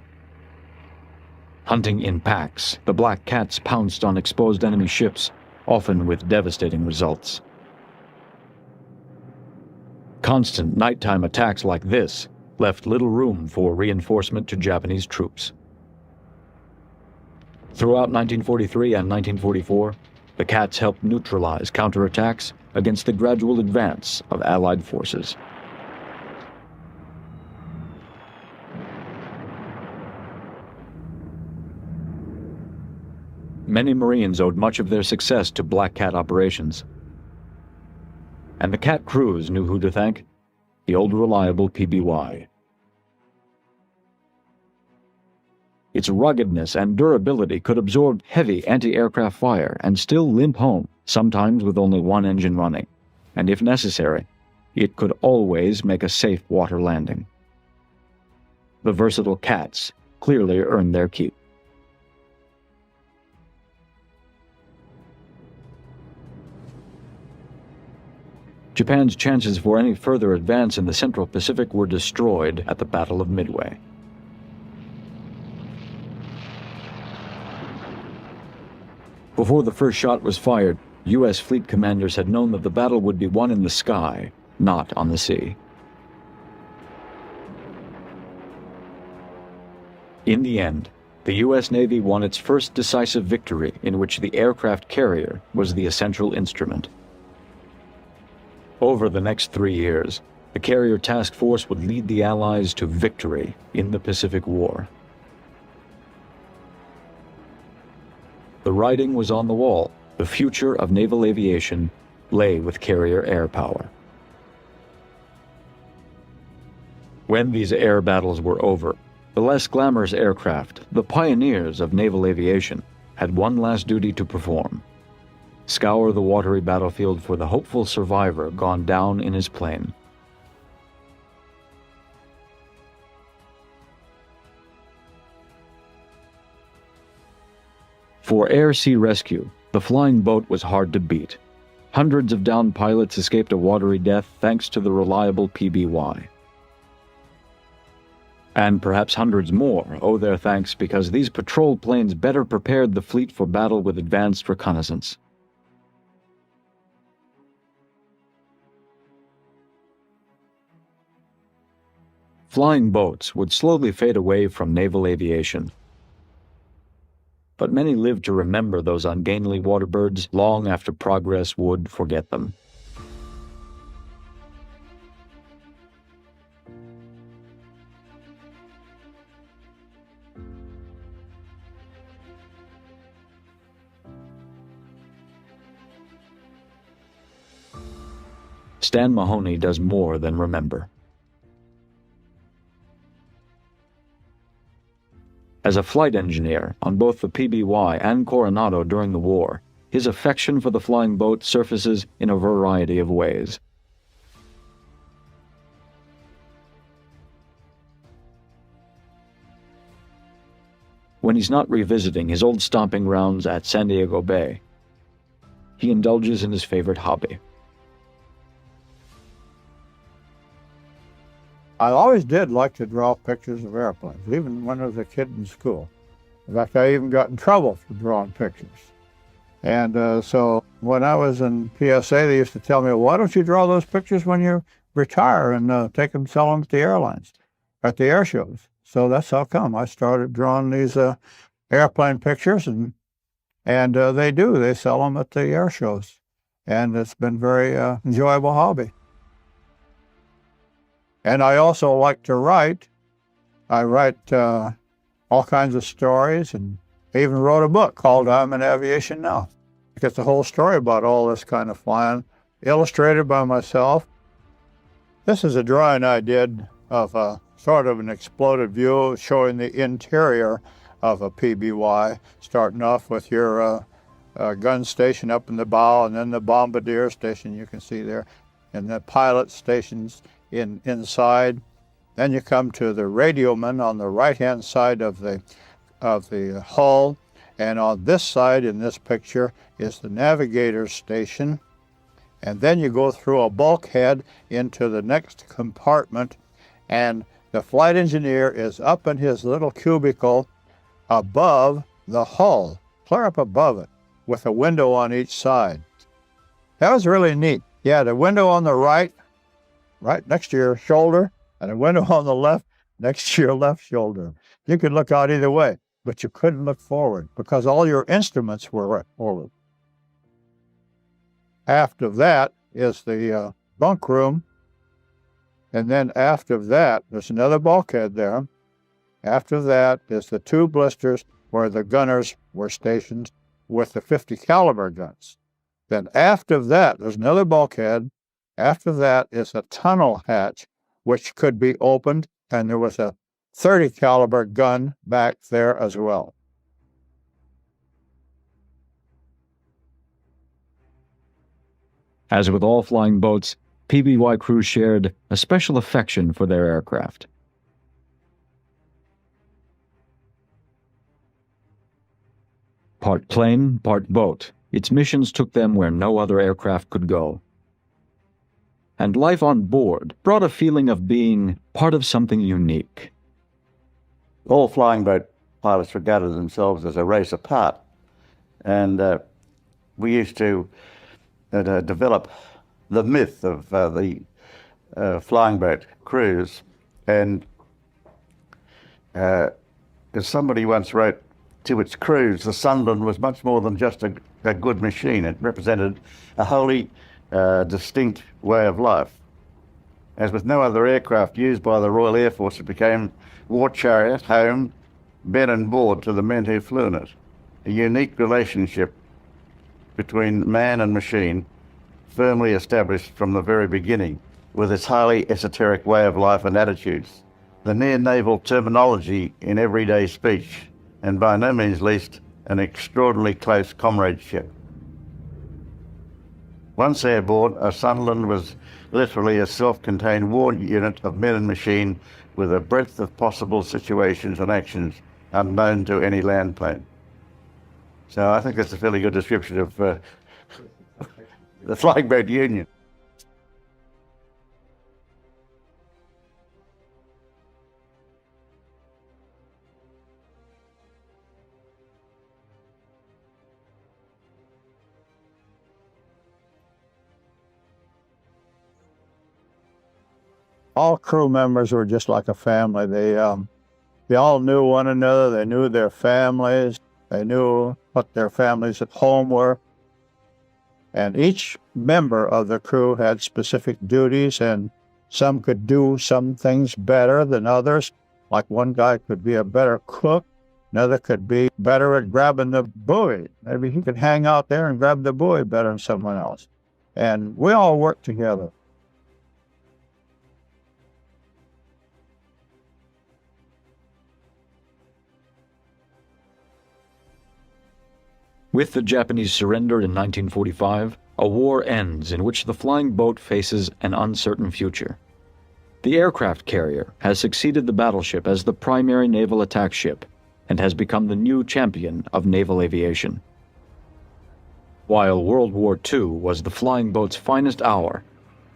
Hunting in packs, the Black Cats pounced on exposed enemy ships, often with devastating results. Constant nighttime attacks like this left little room for reinforcement to Japanese troops. Throughout 1943 and 1944, The Cats helped neutralize counterattacks against the gradual advance of Allied forces. Many Marines owed much of their success to Black Cat operations. And the Cat crews knew who to thank: the old reliable PBY. Its ruggedness and durability could absorb heavy anti-aircraft fire and still limp home, sometimes with only one engine running. And if necessary, it could always make a safe water landing. The versatile Cats clearly earned their keep. Japan's chances for any further advance in the Central Pacific were destroyed at the Battle of Midway. Before the first shot was fired, U.S. fleet commanders had known that the battle would be won in the sky, not on the sea. In the end, the U.S. Navy won its first decisive victory in which the aircraft carrier was the essential instrument. Over the next 3 years, the Carrier Task Force would lead the Allies to victory in the Pacific War. The writing was on the wall. The future of naval aviation lay with carrier air power. When these air battles were over, the less glamorous aircraft, the pioneers of naval aviation, had one last duty to perform: scour the watery battlefield for the hopeful survivor gone down in his plane. For air-sea rescue, the flying boat was hard to beat. Hundreds of downed pilots escaped a watery death thanks to the reliable PBY. And perhaps hundreds more owe their thanks because these patrol planes better prepared the fleet for battle with advanced reconnaissance. Flying boats would slowly fade away from naval aviation. But many lived to remember those ungainly waterbirds long after progress would forget them. Stan Mahoney does more than remember. As a flight engineer on both the PBY and Coronado during the war, his affection for the flying boat surfaces in a variety of ways. When he's not revisiting his old stomping grounds at San Diego Bay, he indulges in his favorite hobby. I always did like to draw pictures of airplanes, even when I was a kid in school. In fact, I even got in trouble for drawing pictures. And so when I was in PSA, they used to tell me, why don't you draw those pictures when you retire and take them, sell them at the airlines, at the air shows? So that's how come I started drawing these airplane pictures, and they sell them at the air shows. And it's been a very enjoyable hobby. And I also like to write. I write all kinds of stories, and I even wrote a book called I'm in Aviation Now. It gets the whole story about all this kind of flying, illustrated by myself. This is a drawing I did of sort of an exploded view showing the interior of a PBY, starting off with your gun station up in the bow, and then the bombardier station you can see there, and the pilot stations inside. Then you come to the radioman on the right-hand side of the hull, and on this side in this picture is the navigator station. And then you go through a bulkhead into the next compartment, and the flight engineer is up in his little cubicle above the hull, clear up above it, with a window on each side. That was really neat. Yeah, the window on the right next to your shoulder, and a window on the left next to your left shoulder. You could look out either way, but you couldn't look forward because all your instruments were forward. Aft of that is the bunk room. And then aft of that, there's another bulkhead there. After that is the two blisters where the gunners were stationed with the 50 caliber guns. Then aft of that, there's another bulkhead. After that is a tunnel hatch, which could be opened, and there was a 30 caliber gun back there as well. As with all flying boats, PBY crews shared a special affection for their aircraft. Part plane, part boat, its missions took them where no other aircraft could go. And life on board brought a feeling of being part of something unique. All flying boat pilots regarded themselves as a race apart, and we used to develop the myth of the flying boat crews. And as somebody once wrote to its crews, the Sunderland was much more than just a good machine. It represented a wholly distinct way of life. As with no other aircraft used by the Royal Air Force, it became war chariot, home, bed and board to the men who flew in it. A unique relationship between man and machine, firmly established from the very beginning, with its highly esoteric way of life and attitudes, the near-naval terminology in everyday speech, and by no means least, an extraordinarily close comradeship. Once airborne, a Sunderland was literally a self-contained war unit of men and machine with a breadth of possible situations and actions unknown to any land plane. So I think that's a fairly good description of the Flying Boat Union. All crew members were just like a family. They all knew one another. They knew their families. They knew what their families at home were. And each member of the crew had specific duties, and some could do some things better than others. Like one guy could be a better cook. Another could be better at grabbing the buoy. Maybe he could hang out there and grab the buoy better than someone else. And we all worked together. With the Japanese surrender in 1945, a war ends in which the flying boat faces an uncertain future. The aircraft carrier has succeeded the battleship as the primary naval attack ship and has become the new champion of naval aviation. While World War II was the flying boat's finest hour,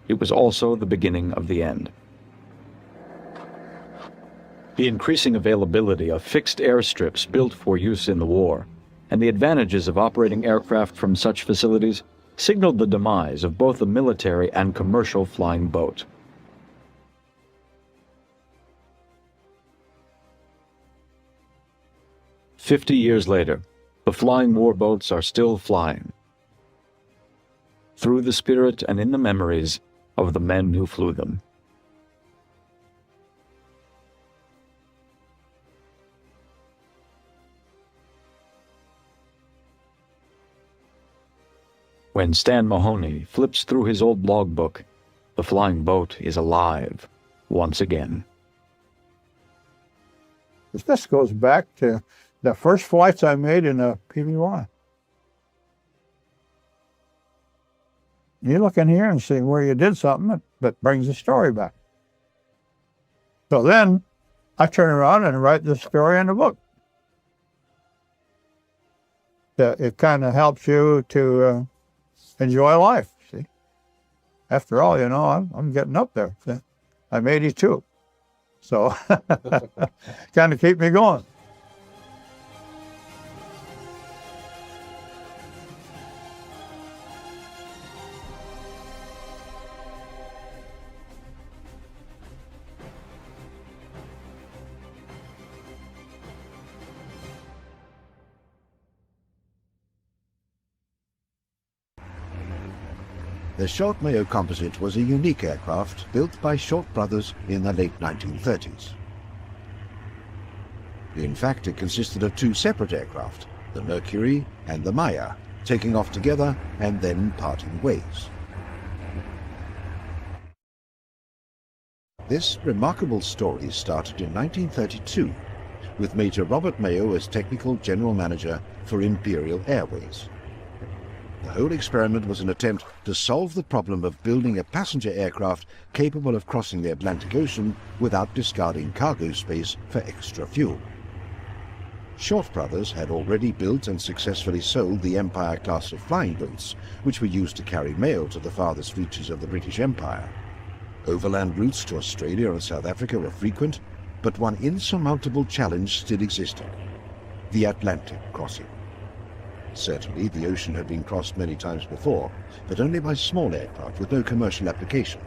it was also the beginning of the end. The increasing availability of fixed airstrips built for use in the war and the advantages of operating aircraft from such facilities signaled the demise of both the military and commercial flying boat. "50 years later, the flying warboats are still flying, through the spirit and in the memories of the men who flew them." When Stan Mahoney flips through his old logbook, the flying boat is alive once again. This goes back to the first flights I made in a PBY. You look in here and see where you did something that brings the story back. So then I turn around and write the story in the book. It kind of helps you to enjoy life, see. After all, you know, I'm getting up there. I'm 82. So kind of keep me going. The short Mayo Composite was a unique aircraft built by Short brothers in the late 1930s. In fact, it consisted of two separate aircraft, the Mercury and the Mayo, taking off together and then parting ways. This remarkable story started in 1932, with Major Robert Mayo as Technical General Manager for Imperial Airways. The whole experiment was an attempt to solve the problem of building a passenger aircraft capable of crossing the Atlantic Ocean without discarding cargo space for extra fuel. Short brothers had already built and successfully sold the Empire class of flying boats, which were used to carry mail to the farthest reaches of the British Empire. Overland routes to Australia and South Africa were frequent, but one insurmountable challenge still existed: the Atlantic crossing. Certainly, the ocean had been crossed many times before, but only by small aircraft with no commercial application.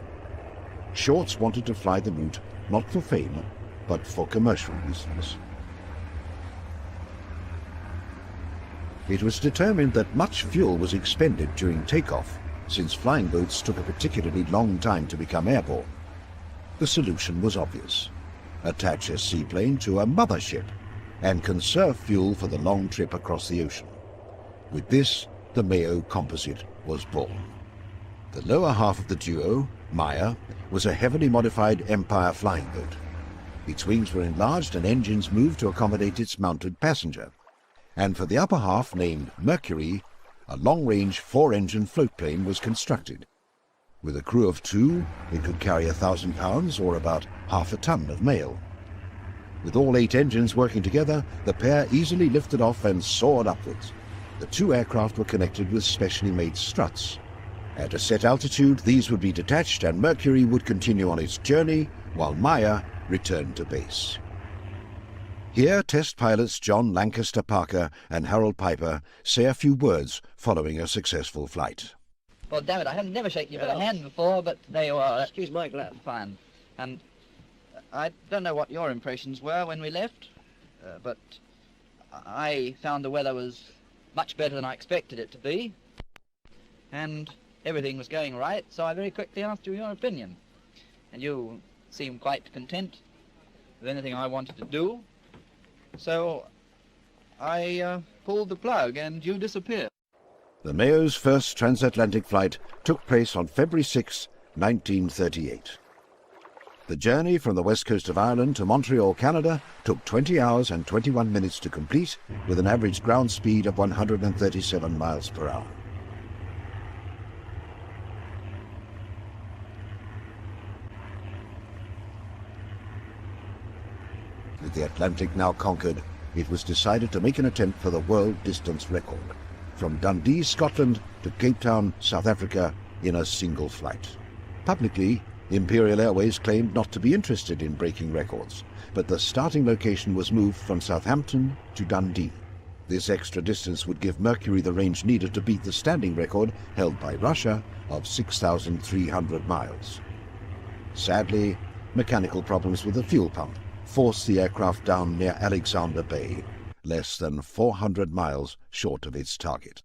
Shorts wanted to fly the route not for fame, but for commercial reasons. It was determined that much fuel was expended during takeoff, since flying boats took a particularly long time to become airborne. The solution was obvious: attach a seaplane to a mothership and conserve fuel for the long trip across the ocean. With this, the Mayo Composite was born. The lower half of the duo, Mayo, was a heavily modified Empire flying boat. Its wings were enlarged and engines moved to accommodate its mounted passenger. And for the upper half, named Mercury, a long-range four-engine floatplane was constructed. With a crew of two, it could carry 1,000 pounds, or about half a ton of mail. With all 8 engines working together, the pair easily lifted off and soared upwards. The two aircraft were connected with specially made struts. At a set altitude, these would be detached and Mercury would continue on its journey, while Mayo returned to base. Here, test pilots John Lancaster Parker and Harold Piper say a few words following a successful flight. Well, damn it, I haven't never shaken you by the hand before, but there you are. Excuse my glove. Fine. And I don't know what your impressions were when we left, but I found the weather was much better than I expected it to be, and everything was going right, so I very quickly asked you your opinion. And you seemed quite content with anything I wanted to do. So I pulled the plug and you disappeared. The Mayo's first transatlantic flight took place on February 6, 1938. The journey from the west coast of Ireland to Montreal, Canada took 20 hours and 21 minutes to complete, with an average ground speed of 137 miles per hour. With the Atlantic now conquered, it was decided to make an attempt for the world distance record, from Dundee, Scotland to Cape Town, South Africa, in a single flight. Publicly, Imperial Airways claimed not to be interested in breaking records, but the starting location was moved from Southampton to Dundee. This extra distance would give Mercury the range needed to beat the standing record held by Russia of 6,300 miles. Sadly, mechanical problems with the fuel pump forced the aircraft down near Alexander Bay, less than 400 miles short of its target.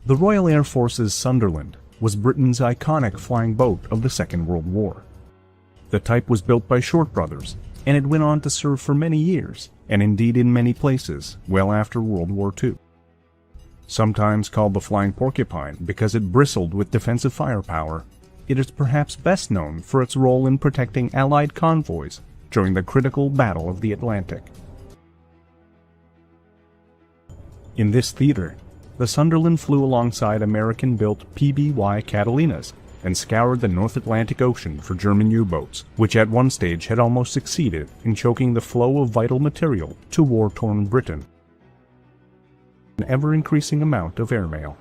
The Royal Air Force's Sunderland was Britain's iconic flying boat of the Second World War. The type was built by Short brothers, and it went on to serve for many years, and indeed in many places, well after World War II. Sometimes called the Flying Porcupine because it bristled with defensive firepower, it is perhaps best known for its role in protecting Allied convoys during the critical Battle of the Atlantic. In this theater, the Sunderland flew alongside American-built PBY Catalinas and scoured the North Atlantic Ocean for German U-boats, which at one stage had almost succeeded in choking the flow of vital material to war-torn Britain. An ever-increasing amount of airmail.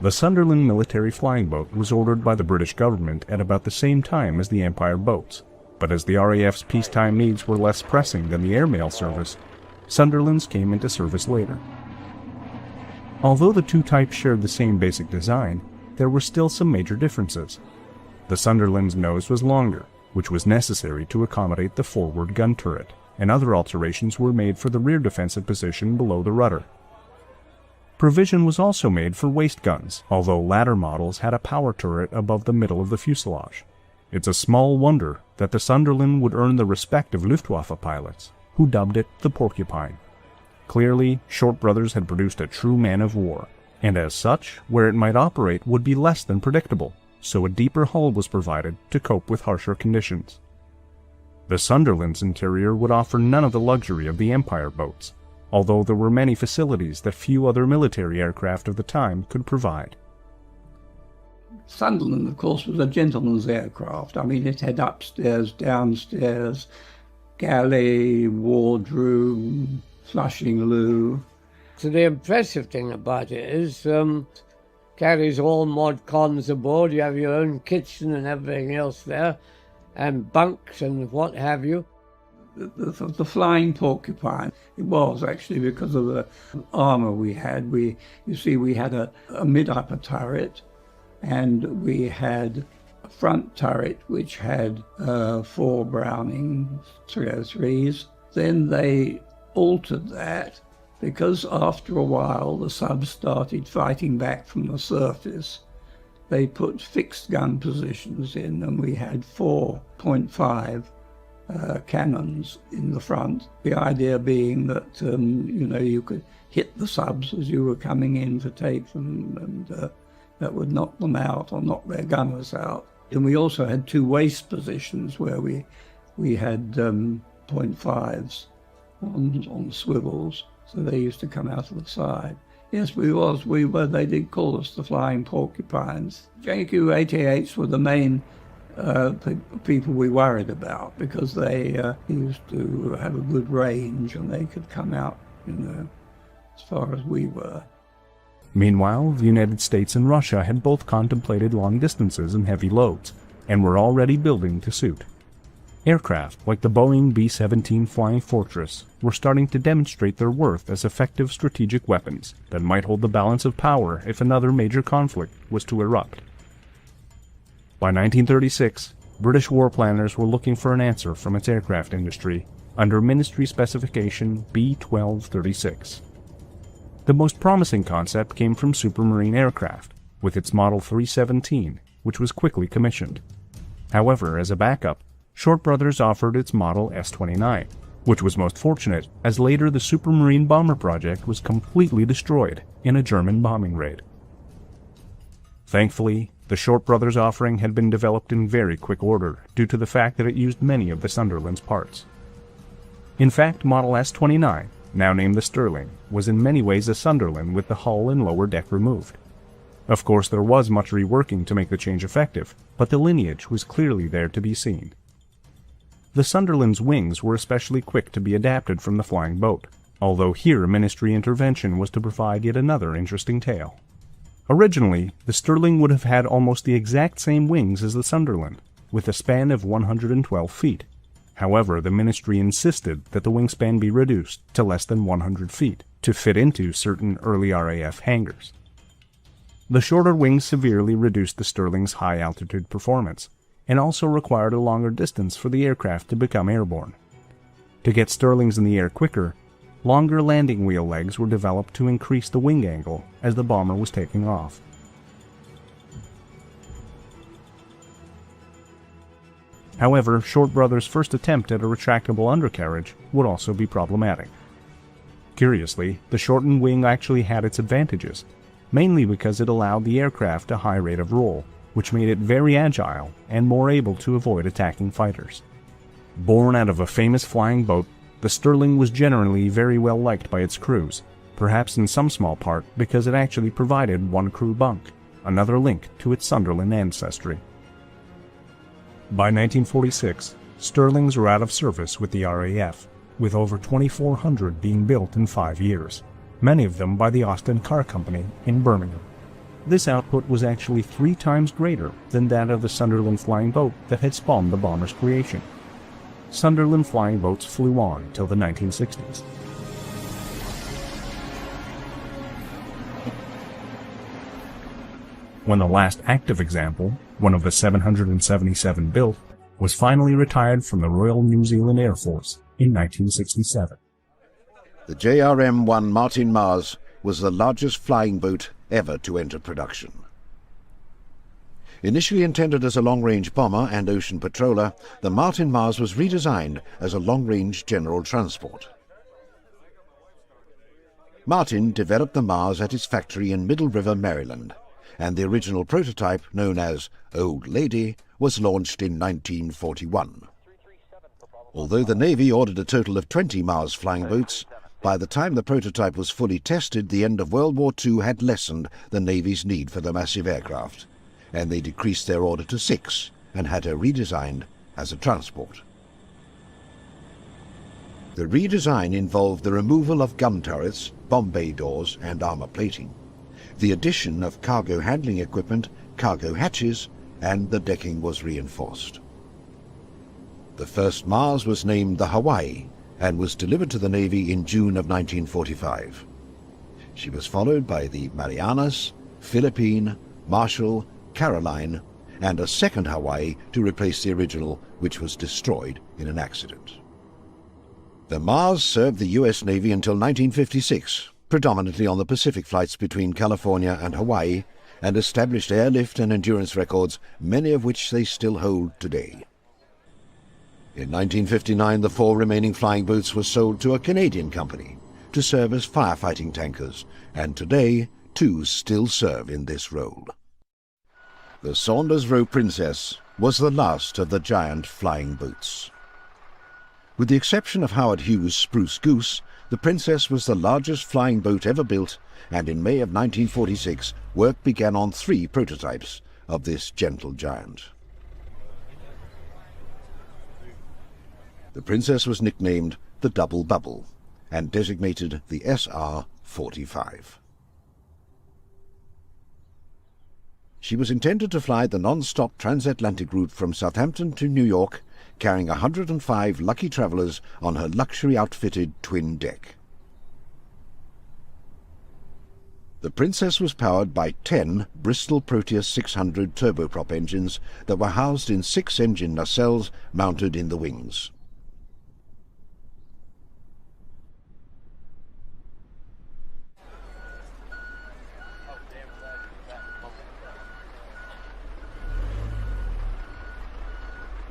The Sunderland military flying boat was ordered by the British government at about the same time as the Empire boats, but as the RAF's peacetime needs were less pressing than the airmail service, Sunderlands came into service later. Although the two types shared the same basic design, there were still some major differences. The Sunderland's nose was longer, which was necessary to accommodate the forward gun turret, and other alterations were made for the rear defensive position below the rudder. Provision was also made for waist guns, although latter models had a power turret above the middle of the fuselage. It's a small wonder that the Sunderland would earn the respect of Luftwaffe pilots, who dubbed it the Porcupine. Clearly, Short brothers had produced a true man of war, and as such, where it might operate would be less than predictable, so a deeper hull was provided to cope with harsher conditions. The Sunderland's interior would offer none of the luxury of the Empire boats, although there were many facilities that few other military aircraft of the time could provide. Sunderland, of course, was a gentleman's aircraft. I mean, it had upstairs, downstairs, galley, wardroom, flushing loo. So the impressive thing about it is carries all mod cons aboard. You have your own kitchen and everything else there, and bunks and what have you. The flying Porcupine, it was actually because of the armour we had. You see, we had a mid-upper turret, and we had a front turret which had 4 Browning 303s. Then they altered that because after a while the subs started fighting back from the surface. They put fixed gun positions in, and we had 4.5 cannons in the front. The idea being that you could hit the subs as you were coming in to take them, and that would knock them out or knock their gunners out. And we also had 2 waist positions where we had .5s on swivels, so they used to come out of the side. Yes, we were. They did call us the Flying Porcupines. JQ-88s were the main people we worried about, because they used to have a good range and they could come out, as far as we were. Meanwhile, the United States and Russia had both contemplated long distances and heavy loads, and were already building to suit. Aircraft like the Boeing B-17 Flying Fortress were starting to demonstrate their worth as effective strategic weapons that might hold the balance of power if another major conflict was to erupt. By 1936, British war planners were looking for an answer from its aircraft industry under Ministry Specification B-1236. The most promising concept came from Supermarine aircraft, with its Model 317, which was quickly commissioned. However, as a backup, Short Brothers offered its Model S-29, which was most fortunate, as later the Supermarine bomber project was completely destroyed in a German bombing raid. Thankfully, the Short Brothers offering had been developed in very quick order due to the fact that it used many of the Sunderland's parts. In fact, Model S-29, now named the Stirling, was in many ways a Sunderland with the hull and lower deck removed. Of course, there was much reworking to make the change effective, but the lineage was clearly there to be seen. The Sunderland's wings were especially quick to be adapted from the flying boat, although here ministry intervention was to provide yet another interesting tale. Originally, the Stirling would have had almost the exact same wings as the Sunderland, with a span of 112 feet. However, the ministry insisted that the wingspan be reduced to less than 100 feet to fit into certain early RAF hangars. The shorter wings severely reduced the Stirling's high-altitude performance, and also required a longer distance for the aircraft to become airborne. To get Stirlings in the air quicker, longer landing wheel legs were developed to increase the wing angle as the bomber was taking off. However, Short Brothers' first attempt at a retractable undercarriage would also be problematic. Curiously, the shortened wing actually had its advantages, mainly because it allowed the aircraft a high rate of roll, which made it very agile and more able to avoid attacking fighters. Born out of a famous flying boat, the Stirling was generally very well liked by its crews, perhaps in some small part because it actually provided one crew bunk, another link to its Sunderland ancestry. By 1946, Stirlings were out of service with the RAF, with over 2,400 being built in 5 years, many of them by the Austin Car Company in Birmingham. This output was actually 3 times greater than that of the Sunderland flying boat that had spawned the bomber's creation. Sunderland flying boats flew on till the 1960s. When the last active example, one of the 777 built, was finally retired from the Royal New Zealand Air Force in 1967. The JRM-1 Martin Mars was the largest flying boat ever to enter production. Initially intended as a long-range bomber and ocean patroller, the Martin Mars was redesigned as a long-range general transport. Martin developed the Mars at its factory in Middle River, Maryland, and the original prototype, known as Old Lady, was launched in 1941. Although the Navy ordered a total of 20 Mars flying boats, by the time the prototype was fully tested, the end of World War II had lessened the Navy's need for the massive aircraft, and they decreased their order to 6 and had her redesigned as a transport. The redesign involved the removal of gun turrets, bomb bay doors and armor plating, the addition of cargo handling equipment, cargo hatches, and the decking was reinforced. The first Mars was named the Hawaii and was delivered to the Navy in June of 1945. She was followed by the Marianas, Philippine, Marshall, Caroline, and a second Hawaii to replace the original, which was destroyed in an accident. The Mars served the U.S. Navy until 1956, predominantly on the Pacific flights between California and Hawaii, and established airlift and endurance records, many of which they still hold today. In 1959, the 4 remaining flying boats were sold to a Canadian company to serve as firefighting tankers, and today 2 still serve in this role. The Saunders-Roe Princess was the last of the giant flying boats. With the exception of Howard Hughes' Spruce Goose, the Princess was the largest flying boat ever built, and in May of 1946, work began on 3 prototypes of this gentle giant. The Princess was nicknamed the Double Bubble and designated the SR-45. She was intended to fly the non-stop transatlantic route from Southampton to New York, carrying 105 lucky travelers on her luxury-outfitted twin deck. The Princess was powered by 10 Bristol Proteus 600 turboprop engines that were housed in 6 engine nacelles mounted in the wings.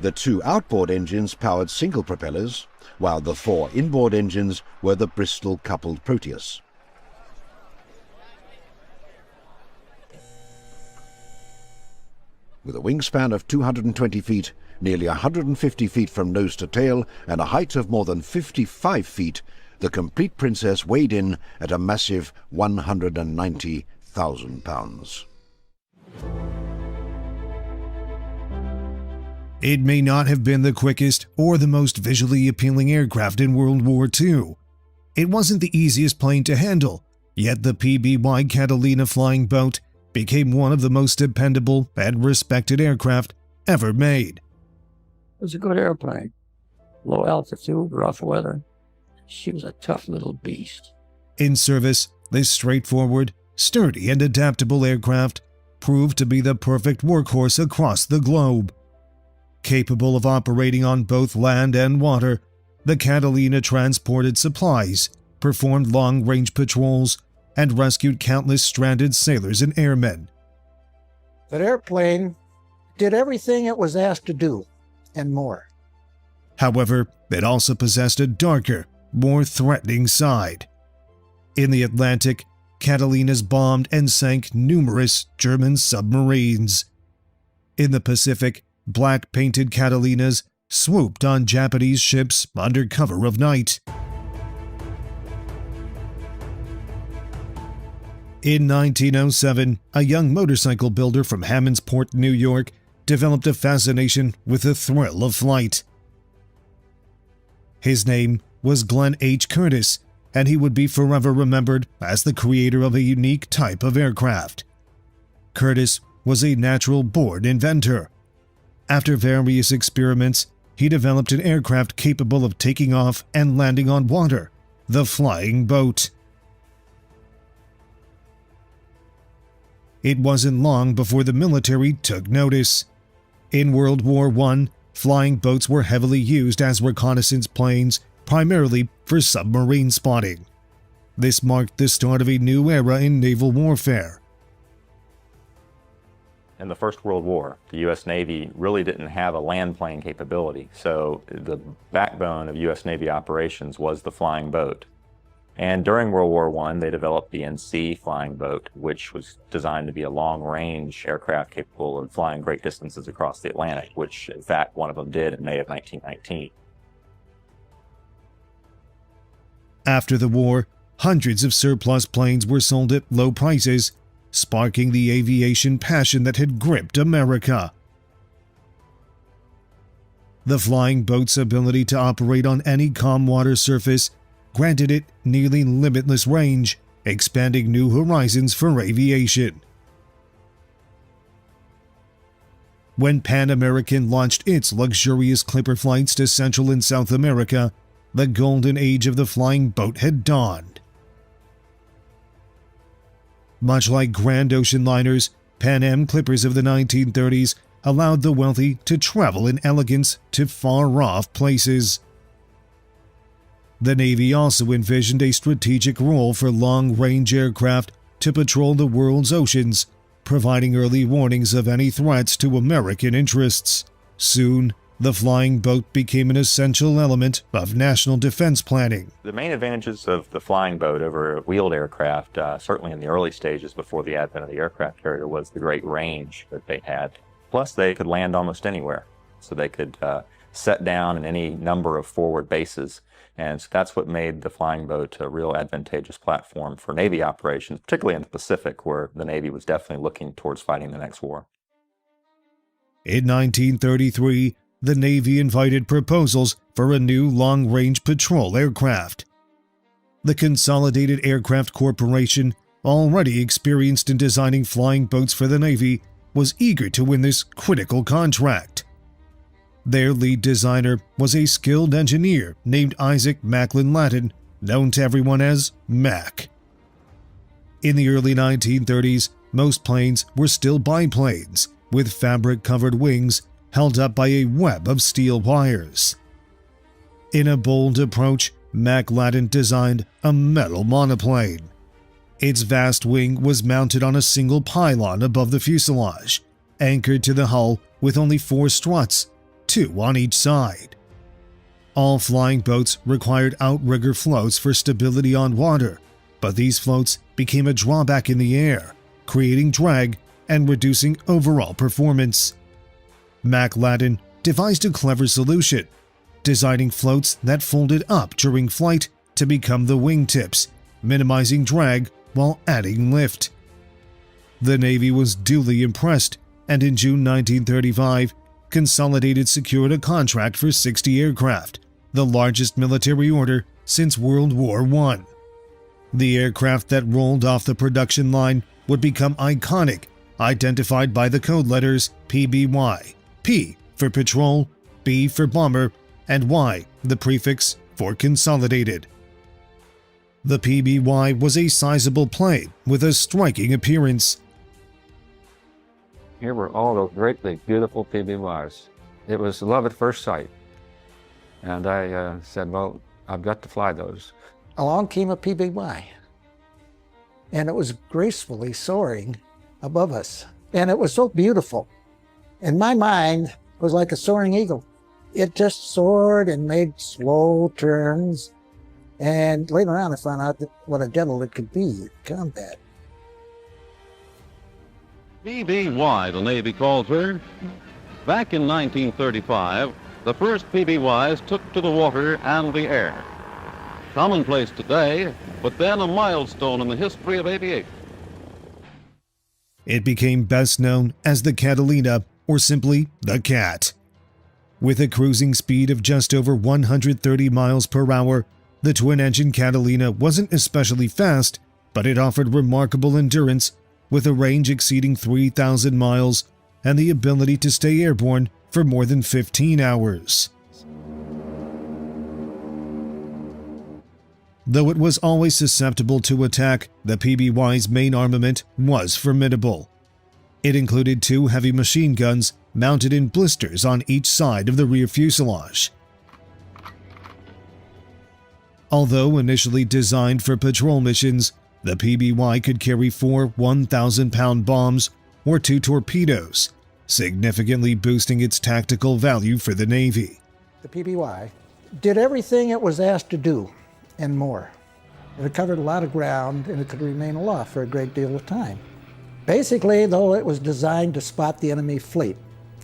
The 2 outboard engines powered single propellers, while the 4 inboard engines were the Bristol coupled Proteus. With a wingspan of 220 feet, nearly 150 feet from nose to tail, and a height of more than 55 feet, the complete Princess weighed in at a massive 190,000 pounds. It may not have been the quickest or the most visually appealing aircraft in World War II. It wasn't the easiest plane to handle, yet the PBY Catalina flying boat became one of the most dependable and respected aircraft ever made. It was a good airplane. Low altitude, rough weather. She was a tough little beast. In service, this straightforward, sturdy, and adaptable aircraft proved to be the perfect workhorse across the globe. Capable of operating on both land and water, the Catalina transported supplies, performed long-range patrols, and rescued countless stranded sailors and airmen. That airplane did everything it was asked to do, and more. However, it also possessed a darker, more threatening side. In the Atlantic, Catalinas bombed and sank numerous German submarines. In the Pacific, black-painted Catalinas swooped on Japanese ships under cover of night. In 1907, a young motorcycle builder from Hammondsport, New York, developed a fascination with the thrill of flight. His name was Glenn H. Curtis, and he would be forever remembered as the creator of a unique type of aircraft. Curtis was a natural-born inventor. After various experiments, he developed an aircraft capable of taking off and landing on water, the flying boat. It wasn't long before the military took notice. In World War I, flying boats were heavily used as reconnaissance planes, primarily for submarine spotting. This marked the start of a new era in naval warfare. In the First World War, the U.S. Navy really didn't have a land plane capability, so the backbone of U.S. Navy operations was the flying boat. And during World War I, they developed the NC flying boat, which was designed to be a long-range aircraft capable of flying great distances across the Atlantic, which, in fact, one of them did in May of 1919. After the war, hundreds of surplus planes were sold at low prices, sparking the aviation passion that had gripped America. The flying boat's ability to operate on any calm water surface granted it nearly limitless range, expanding new horizons for aviation. When Pan American launched its luxurious clipper flights to Central and South America, the golden age of the flying boat had dawned. Much like grand ocean liners, Pan Am clippers of the 1930s allowed the wealthy to travel in elegance to far-off places. The Navy also envisioned a strategic role for long-range aircraft to patrol the world's oceans, providing early warnings of any threats to American interests. Soon, the flying boat became an essential element of national defense planning. The main advantages of the flying boat over wheeled aircraft, certainly in the early stages before the advent of the aircraft carrier, was the great range that they had. Plus, they could land almost anywhere, so they could set down in any number of forward bases. And so that's what made the flying boat a real advantageous platform for Navy operations, particularly in the Pacific, where the Navy was definitely looking towards fighting the next war. In 1933, the Navy invited proposals for a new long-range patrol aircraft. The Consolidated Aircraft Corporation, already experienced in designing flying boats for the Navy, was eager to win this critical contract. Their lead designer was a skilled engineer named Isaac Macklin Ladden, known to everyone as Mac. In the early 1930s, most planes were still biplanes, with fabric-covered wings held up by a web of steel wires. In a bold approach, Mac Ladden designed a metal monoplane. Its vast wing was mounted on a single pylon above the fuselage, anchored to the hull with only 4 struts, 2 on each side. All flying boats required outrigger floats for stability on water, but these floats became a drawback in the air, creating drag and reducing overall performance. Mac Ladden devised a clever solution, designing floats that folded up during flight to become the wingtips, minimizing drag while adding lift. The Navy was duly impressed, and in June 1935, Consolidated secured a contract for 60 aircraft, the largest military order since World War I. The aircraft that rolled off the production line would become iconic, identified by the code letters PBY, P for patrol, B for bomber, and Y, the prefix for Consolidated. The PBY was a sizable plane with a striking appearance. Here were all those great big, beautiful PBYs. It was love at first sight. And I said, well, I've got to fly those. Along came a PBY, and it was gracefully soaring above us. And it was so beautiful. In my mind, it was like a soaring eagle. It just soared and made slow turns. And later on, I found out what a devil it could be in combat. PBY, the Navy calls her. Back in 1935, the first PBYs took to the water and the air. Commonplace today, but then a milestone in the history of aviation. It became best known as the Catalina, or simply the Cat. With a cruising speed of just over 130 miles per hour, the twin-engine Catalina wasn't especially fast, but it offered remarkable endurance, with a range exceeding 3,000 miles and the ability to stay airborne for more than 15 hours. Though it was always susceptible to attack, the PBY's main armament was formidable. It included 2 heavy machine guns mounted in blisters on each side of the rear fuselage. Although initially designed for patrol missions, the PBY could carry 4 1,000-pound bombs or 2 torpedoes, significantly boosting its tactical value for the Navy. The PBY did everything it was asked to do and more. It covered a lot of ground and it could remain aloft for a great deal of time. Basically, though, it was designed to spot the enemy fleet.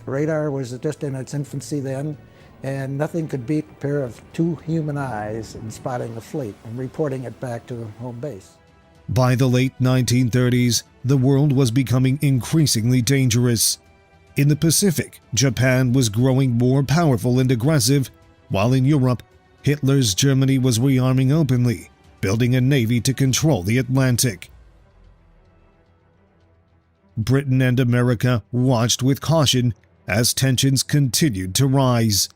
Radar was just in its infancy then, and nothing could beat a pair of 2 human eyes in spotting the fleet and reporting it back to home base. By the late 1930s, the world was becoming increasingly dangerous. In the Pacific, Japan was growing more powerful and aggressive, while in Europe, Hitler's Germany was rearming openly, building a navy to control the Atlantic. Britain and America watched with caution as tensions continued to rise.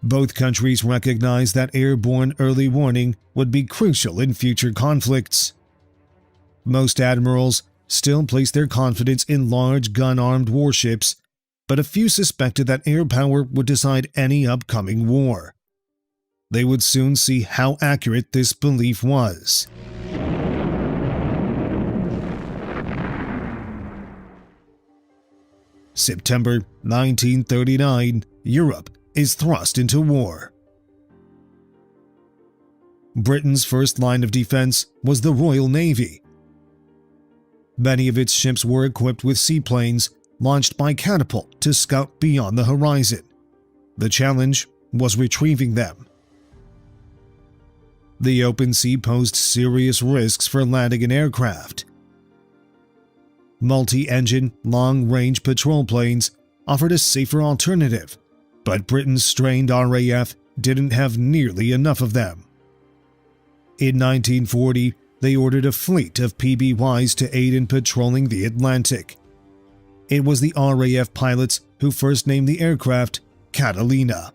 Both countries recognized that airborne early warning would be crucial in future conflicts. Most admirals still placed their confidence in large gun-armed warships, but a few suspected that air power would decide any upcoming war. They would soon see how accurate this belief was. September 1939, Europe is thrust into war. Britain's first line of defense was the Royal Navy. Many of its ships were equipped with seaplanes launched by catapult to scout beyond the horizon. The challenge was retrieving them. The open sea posed serious risks for landing an aircraft. Multi-engine, long-range patrol planes offered a safer alternative, but Britain's strained RAF didn't have nearly enough of them. In 1940, they ordered a fleet of PBYs to aid in patrolling the Atlantic. It was the RAF pilots who first named the aircraft Catalina.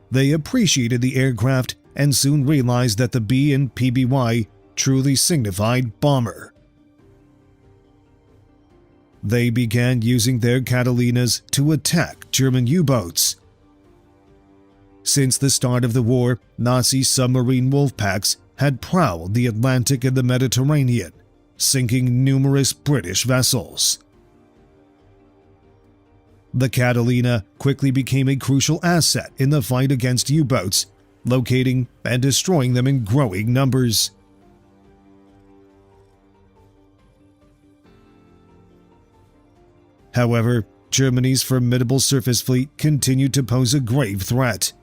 They appreciated the aircraft and soon realized that the B in PBY truly signified bomber. They began using their Catalinas to attack German U-boats. Since the start of the war, Nazi submarine wolf packs had prowled the Atlantic and the Mediterranean, sinking numerous British vessels. The Catalina quickly became a crucial asset in the fight against U-boats, locating and destroying them in growing numbers. However, Germany's formidable surface fleet continued to pose a grave threat.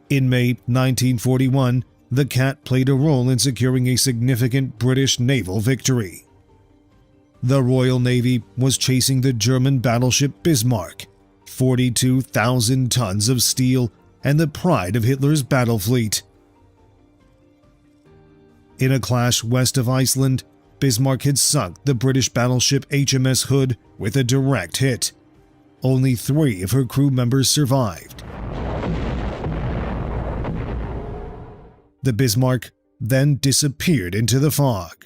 In May 1941, the Cat played a role in securing a significant British naval victory. The Royal Navy was chasing the German battleship Bismarck, 42,000 tons of steel and the pride of Hitler's battle fleet. In a clash west of Iceland, Bismarck had sunk the British battleship HMS Hood with a direct hit. Only 3 of her crew members survived. The Bismarck then disappeared into the fog.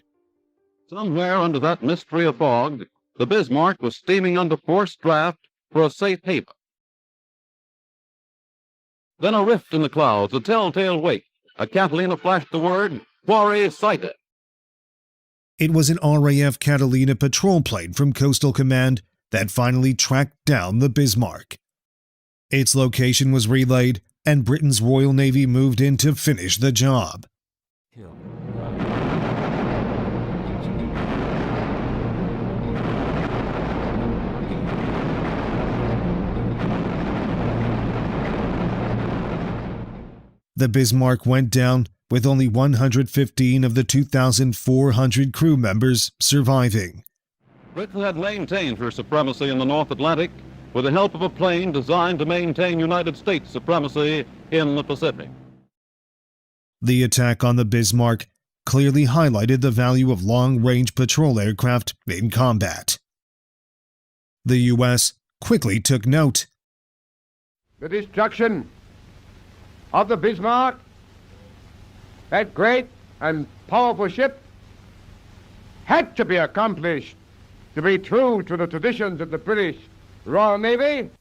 Somewhere under that mystery of fog, the Bismarck was steaming under forced draft for a safe haven. Then a rift in the clouds, a telltale wake. A Catalina flashed the word, "Quarry sighted." It was an RAF Catalina patrol plane from Coastal Command that finally tracked down the Bismarck. Its location was relayed, and Britain's Royal Navy moved in to finish the job. The Bismarck went down with only 115 of the 2,400 crew members surviving. Britain had maintained her supremacy in the North Atlantic with the help of a plane designed to maintain United States supremacy in the Pacific. The attack on the Bismarck clearly highlighted the value of long-range patrol aircraft in combat. The U.S. quickly took note. The destruction of the Bismarck, that great and powerful ship, had to be accomplished to be true to the traditions of the British Royal Navy.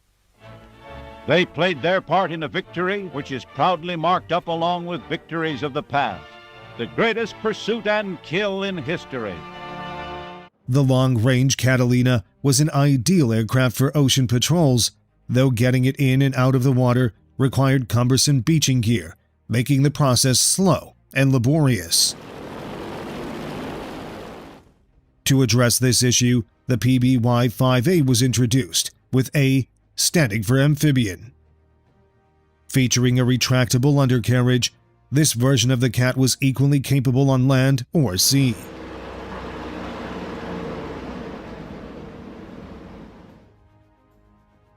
They played their part in a victory which is proudly marked up along with victories of the past. The greatest pursuit and kill in history. The long-range Catalina was an ideal aircraft for ocean patrols, though getting it in and out of the water required cumbersome beaching gear, making the process slow and laborious. To address this issue, the PBY 5A was introduced, with A standing for amphibian. Featuring a retractable undercarriage, this version of the Cat was equally capable on land or sea.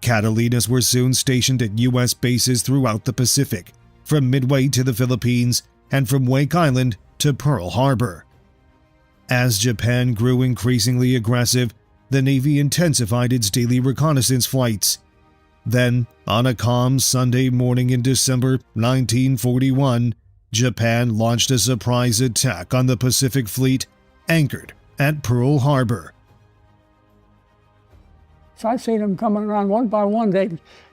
Catalinas were soon stationed at U.S. bases throughout the Pacific, from Midway to the Philippines and from Wake Island to Pearl Harbor. As Japan grew increasingly aggressive, the Navy intensified its daily reconnaissance flights. Then, on a calm Sunday morning in December 1941, Japan launched a surprise attack on the Pacific Fleet anchored at Pearl Harbor. So I seen them coming around one by one.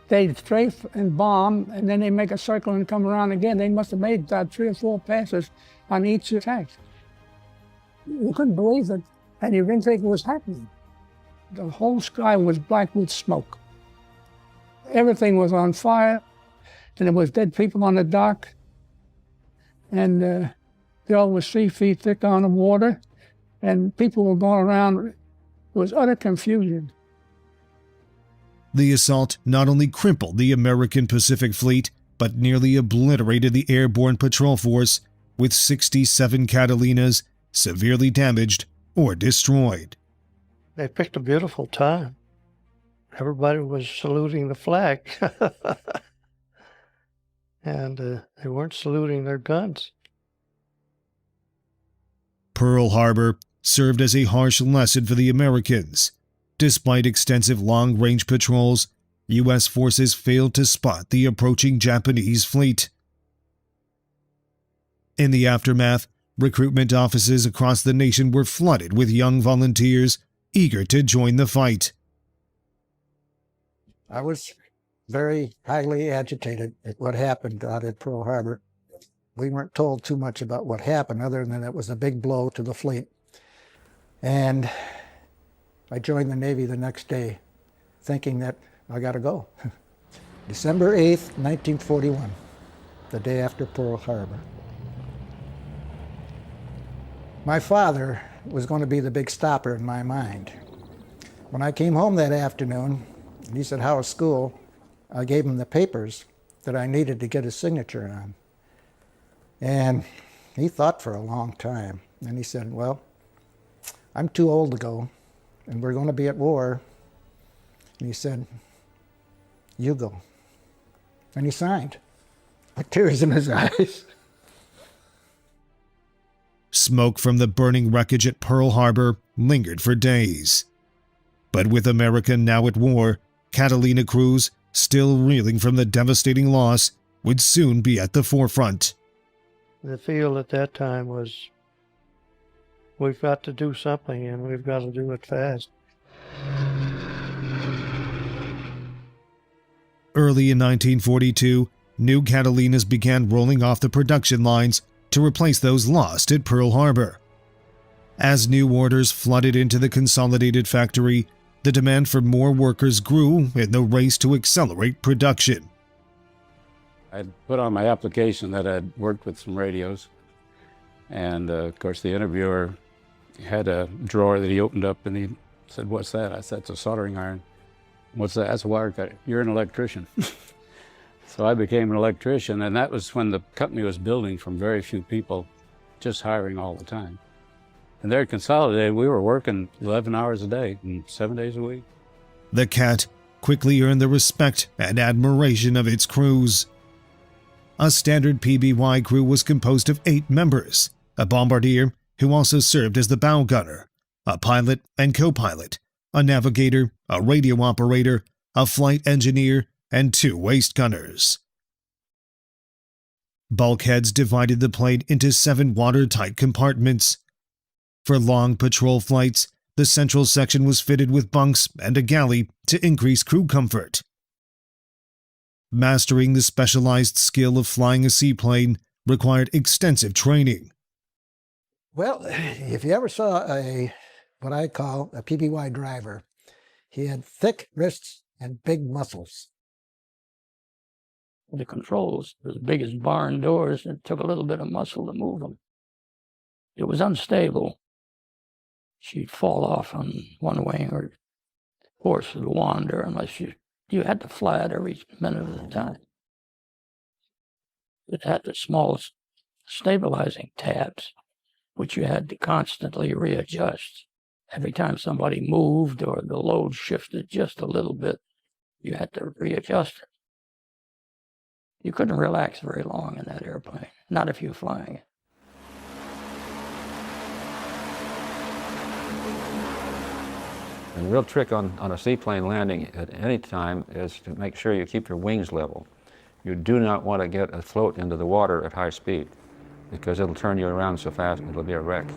They'd strafe and bomb, and then they make a circle and come around again. They must have made 3 or 4 passes on each attack. You couldn't believe it, and you didn't think it was happening. The whole sky was black with smoke. Everything was on fire, and there was dead people on the dock, and the all was 3 feet thick on the water, and people were going around. It was utter confusion. The assault not only crippled the American Pacific Fleet, but nearly obliterated the airborne patrol force, with 67 Catalinas severely damaged or destroyed. They picked a beautiful time. Everybody was saluting the flag. And they weren't saluting their guns. Pearl Harbor served as a harsh lesson for the Americans. Despite extensive long-range patrols, U.S. forces failed to spot the approaching Japanese fleet. In the aftermath, recruitment offices across the nation were flooded with young volunteers eager to join the fight. I was very highly agitated at what happened out at Pearl Harbor. We weren't told too much about what happened other than it was a big blow to the fleet. And I joined the Navy the next day thinking that I got to go. December 8th, 1941, the day after Pearl Harbor. My father was going to be the big stopper in my mind. When I came home that afternoon, and he said, "How was school?" I gave him the papers that I needed to get his signature on. And he thought for a long time. And he said, "Well, I'm too old to go, and we're going to be at war." And he said, "You go." And he signed, with tears in his eyes. Smoke from the burning wreckage at Pearl Harbor lingered for days. But with America now at war, Catalina crews, still reeling from the devastating loss, would soon be at the forefront. The feel at that time was, we've got to do something, and we've got to do it fast. Early in 1942, new Catalinas began rolling off the production lines to replace those lost at Pearl Harbor. As new orders flooded into the consolidated factory, the demand for more workers grew in the race to accelerate production. I put on my application that I'd worked with some radios, and of course the interviewer had a drawer that he opened up, and he said, "What's that?" I said, "It's a soldering iron." "What's that?" "That's a wire cutter." "You're an electrician." So I became an electrician, and that was when the company was building from very few people, just hiring all the time. And there at Consolidated, we were working 11 hours a day and 7 days a week. The Cat quickly earned the respect and admiration of its crews. A standard PBY crew was composed of 8 members, a bombardier who also served as the bow gunner, a pilot and co-pilot, a navigator, a radio operator, a flight engineer, and 2 waist gunners. Bulkheads divided the plane into 7 watertight compartments. For long patrol flights, the central section was fitted with bunks and a galley to increase crew comfort. Mastering the specialized skill of flying a seaplane required extensive training. Well, if you ever saw what I call a PBY driver, he had thick wrists and big muscles. The controls were as big as barn doors, and it took a little bit of muscle to move them. It was unstable. She'd fall off on one wing, or horse would wander unless you had to fly it every minute of the time. It had the smallest stabilizing tabs, which you had to constantly readjust. Every time somebody moved or the load shifted just a little bit, you had to readjust it. You couldn't relax very long in that airplane, not if you were flying it. And the real trick on a seaplane landing at any time is to make sure you keep your wings level. You do not want to get afloat into the water at high speed, because it'll turn you around so fast it'll be a wreck.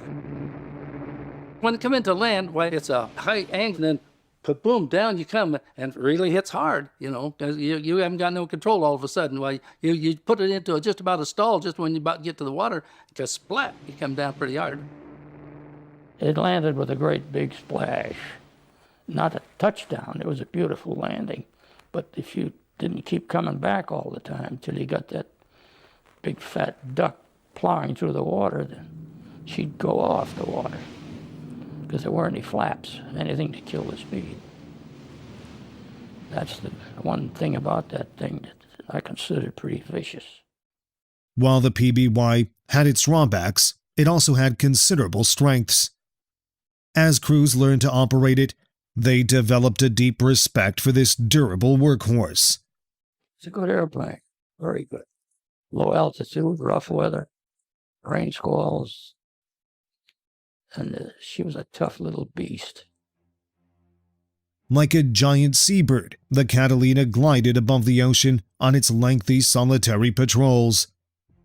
When you come into land, why, it's a high angle, and then boom, down you come, and it really hits hard, you know. You haven't got no control all of a sudden. Why, you put it into just about a stall just when you about to get to the water, just splat, you come down pretty hard. It landed with a great big splash. Not a touchdown, it was a beautiful landing. But if you didn't keep coming back all the time till you got that big fat duck plowing through the water, then she'd go off the water, because there weren't any flaps, anything to kill the speed. That's the one thing about that thing that I considered pretty vicious. While the PBY had its drawbacks, it also had considerable strengths. As crews learned to operate it, they developed a deep respect for this durable workhorse. It's a good airplane, very good. Low altitude, rough weather, rain squalls, and she was a tough little beast. Like a giant seabird, the Catalina glided above the ocean on its lengthy solitary patrols.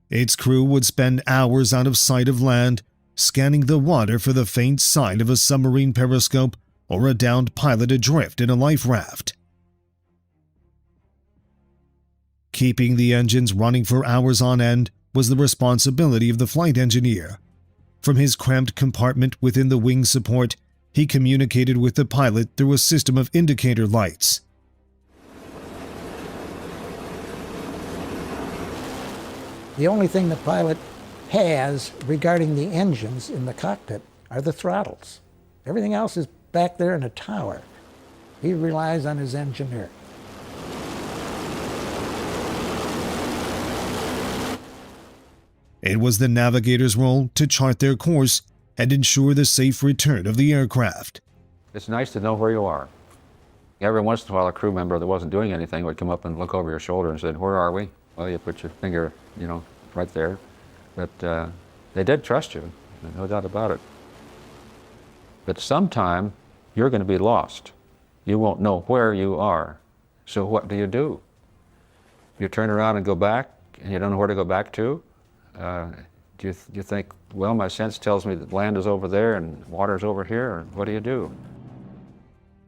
Its crew would spend hours out of sight of land, scanning the water for the faint sign of a submarine periscope or a downed pilot adrift in a life raft. Keeping the engines running for hours on end was the responsibility of the flight engineer. From his cramped compartment within the wing support, he communicated with the pilot through a system of indicator lights. The only thing the pilot has regarding the engines in the cockpit are the throttles. Everything else is back there in a tower. He relies on his engineer. It was the navigator's role to chart their course and ensure the safe return of the aircraft. It's nice to know where you are. Every once in a while, a crew member that wasn't doing anything would come up and look over your shoulder and said, "Where are we?" Well, you put your finger, right there. But they did trust you, no doubt about it. But sometime, you're going to be lost. You won't know where you are. So what do? You turn around and go back, and you don't know where to go back to? Do you think, well, my sense tells me that land is over there and water's over here, or what do?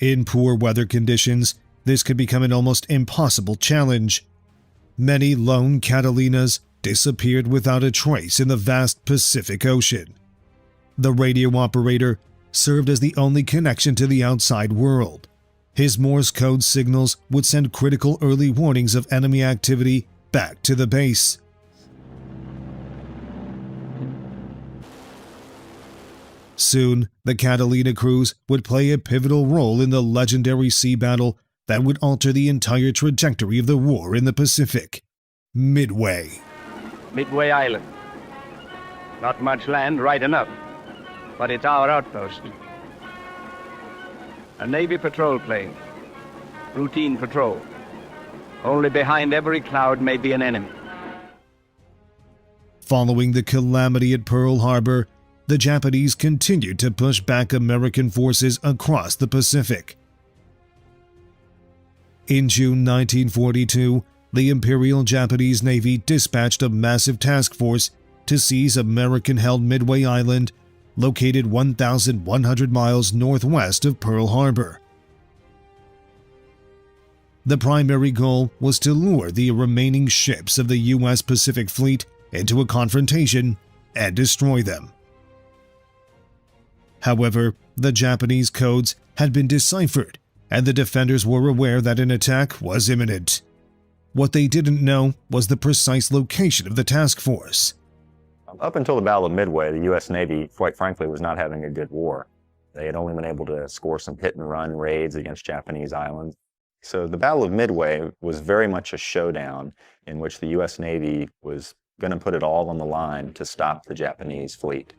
In poor weather conditions, this could become an almost impossible challenge. Many lone Catalinas disappeared without a trace in the vast Pacific Ocean. The radio operator served as the only connection to the outside world. His Morse code signals would send critical early warnings of enemy activity back to the base. Soon, the Catalina crews would play a pivotal role in the legendary sea battle that would alter the entire trajectory of the war in the Pacific. Midway. Midway Island. Not much land, right enough, but it's our outpost. A Navy patrol plane. Routine patrol. Only behind every cloud may be an enemy. Following the calamity at Pearl Harbor, the Japanese continued to push back American forces across the Pacific. In June 1942, the Imperial Japanese Navy dispatched a massive task force to seize American-held Midway Island, located 1,100 miles northwest of Pearl Harbor. The primary goal was to lure the remaining ships of the U.S. Pacific Fleet into a confrontation and destroy them. However, the Japanese codes had been deciphered, and the defenders were aware that an attack was imminent. What they didn't know was the precise location of the task force. Up until the Battle of Midway, the U.S. Navy, quite frankly, was not having a good war. They had only been able to score some hit-and-run raids against Japanese islands. So the Battle of Midway was very much a showdown in which the U.S. Navy was going to put it all on the line to stop the Japanese fleet.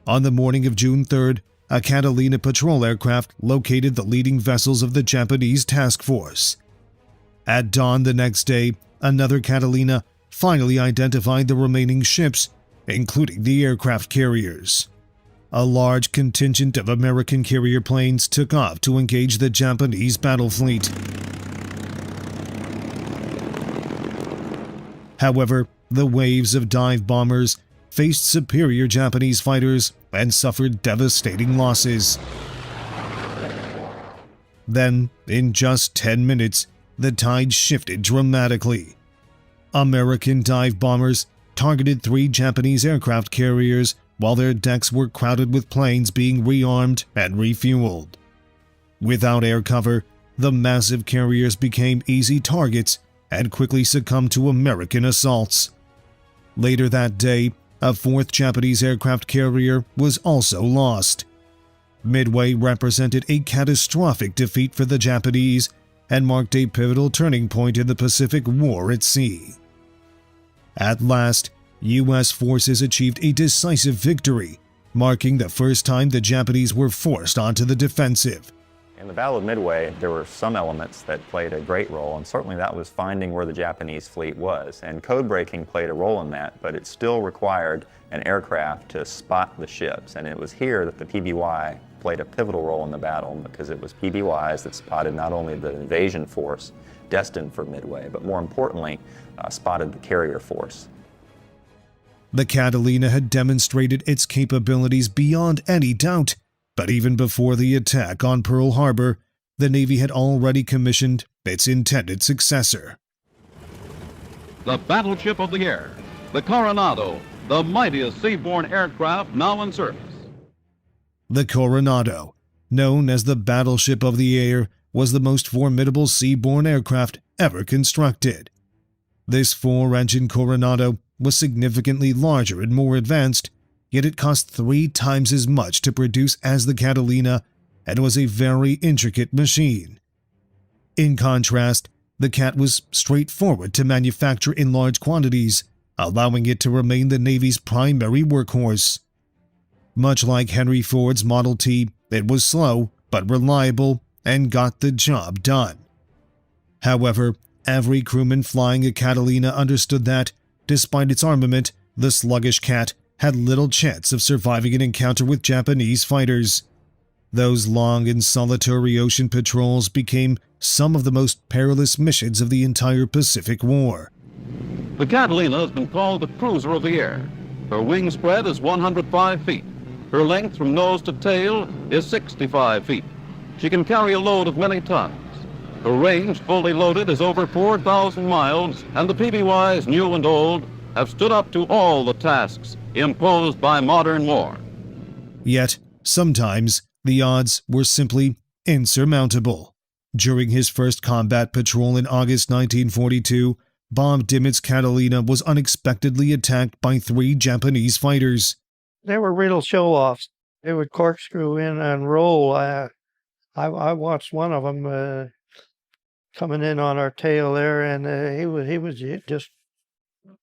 On the morning of June 3rd, a Catalina patrol aircraft located the leading vessels of the Japanese task force. At dawn the next day, another Catalina finally identified the remaining ships, including the aircraft carriers. A large contingent of American carrier planes took off to engage the Japanese battle fleet. However, the waves of dive bombers faced superior Japanese fighters and suffered devastating losses. Then, in just 10 minutes, the tide shifted dramatically. American dive bombers targeted 3 Japanese aircraft carriers while their decks were crowded with planes being rearmed and refueled. Without air cover, the massive carriers became easy targets and quickly succumbed to American assaults. Later that day, a 4th Japanese aircraft carrier was also lost. Midway represented a catastrophic defeat for the Japanese and marked a pivotal turning point in the Pacific War at sea. At last, U.S. forces achieved a decisive victory, marking the first time the Japanese were forced onto the defensive. In the Battle of Midway, there were some elements that played a great role, and certainly that was finding where the Japanese fleet was. And code breaking played a role in that, but it still required an aircraft to spot the ships. And it was here that the PBY played a pivotal role in the battle, because it was PBYs that spotted not only the invasion force destined for Midway, but more importantly, spotted the carrier force. The Catalina had demonstrated its capabilities beyond any doubt, but even before the attack on Pearl Harbor, the Navy had already commissioned its intended successor. The battleship of the air, the Coronado, the mightiest seaborne aircraft now in service. The Coronado, known as the battleship of the air, was the most formidable seaborne aircraft ever constructed. This 4-engine Coronado was significantly larger and more advanced, yet it cost 3 times as much to produce as the Catalina and was a very intricate machine. In contrast, the Cat was straightforward to manufacture in large quantities, allowing it to remain the Navy's primary workhorse. Much like Henry Ford's Model T, it was slow but reliable and got the job done. However, every crewman flying a Catalina understood that, despite its armament, the sluggish Cat had little chance of surviving an encounter with Japanese fighters. Those long and solitary ocean patrols became some of the most perilous missions of the entire Pacific War. The Catalina has been called the cruiser of the air. Her wing spread is 105 feet. Her length from nose to tail is 65 feet. She can carry a load of many tons. Her range, fully loaded, is over 4,000 miles, and the PBYs, new and old, have stood up to all the tasks imposed by modern war. Yet, sometimes, the odds were simply insurmountable. During his first combat patrol in August 1942, Bob Dimmitt's Catalina was unexpectedly attacked by 3 Japanese fighters. They were real show-offs. They would corkscrew in and roll. I watched one of them coming in on our tail there, and he was just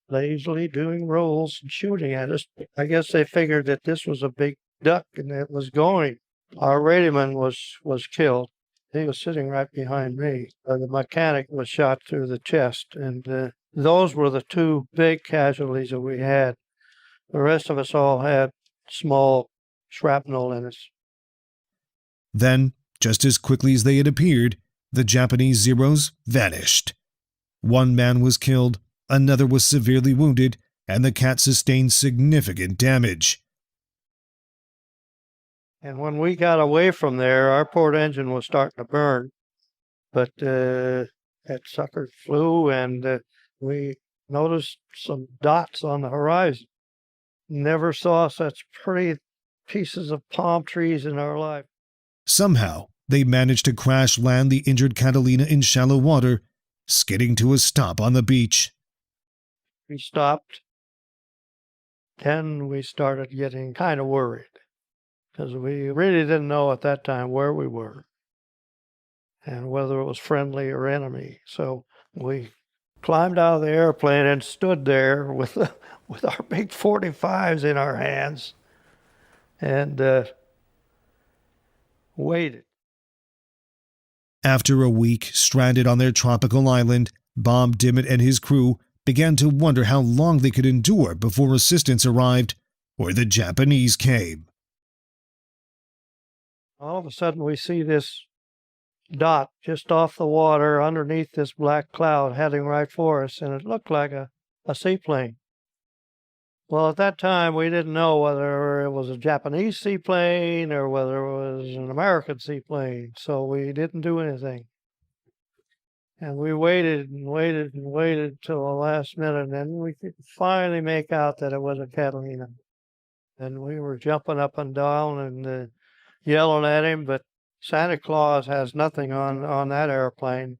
lazily doing rolls and shooting at us. I guess they figured that this was a big duck and it was going. Our radioman was killed. He was sitting right behind me. The mechanic was shot through the chest, and those were the 2 big casualties that we had. The rest of us all had small shrapnel in us. Then, just as quickly as they had appeared, the Japanese Zeros vanished. 1 man was killed, another was severely wounded, and the Cat sustained significant damage. And when we got away from there, our port engine was starting to burn. But that sucker flew, and we noticed some dots on the horizon. Never saw such pretty pieces of palm trees in our life. Somehow, they managed to crash land the injured Catalina in shallow water, skidding to a stop on the beach. We stopped. Then we started getting kind of worried, because we really didn't know at that time where we were and whether it was friendly or enemy. So we climbed out of the airplane and stood there with our big 45s in our hands and waited. After a week stranded on their tropical island, Bob Dimmitt and his crew began to wonder how long they could endure before assistance arrived or the Japanese came. All of a sudden we see this dot just off the water underneath this black cloud heading right for us, and it looked like a seaplane. Well, at that time, we didn't know whether it was a Japanese seaplane or whether it was an American seaplane, so we didn't do anything. And we waited and waited and waited till the last minute, and then we could finally make out that it was a Catalina. And we were jumping up and down and yelling at him, but Santa Claus has nothing on that airplane.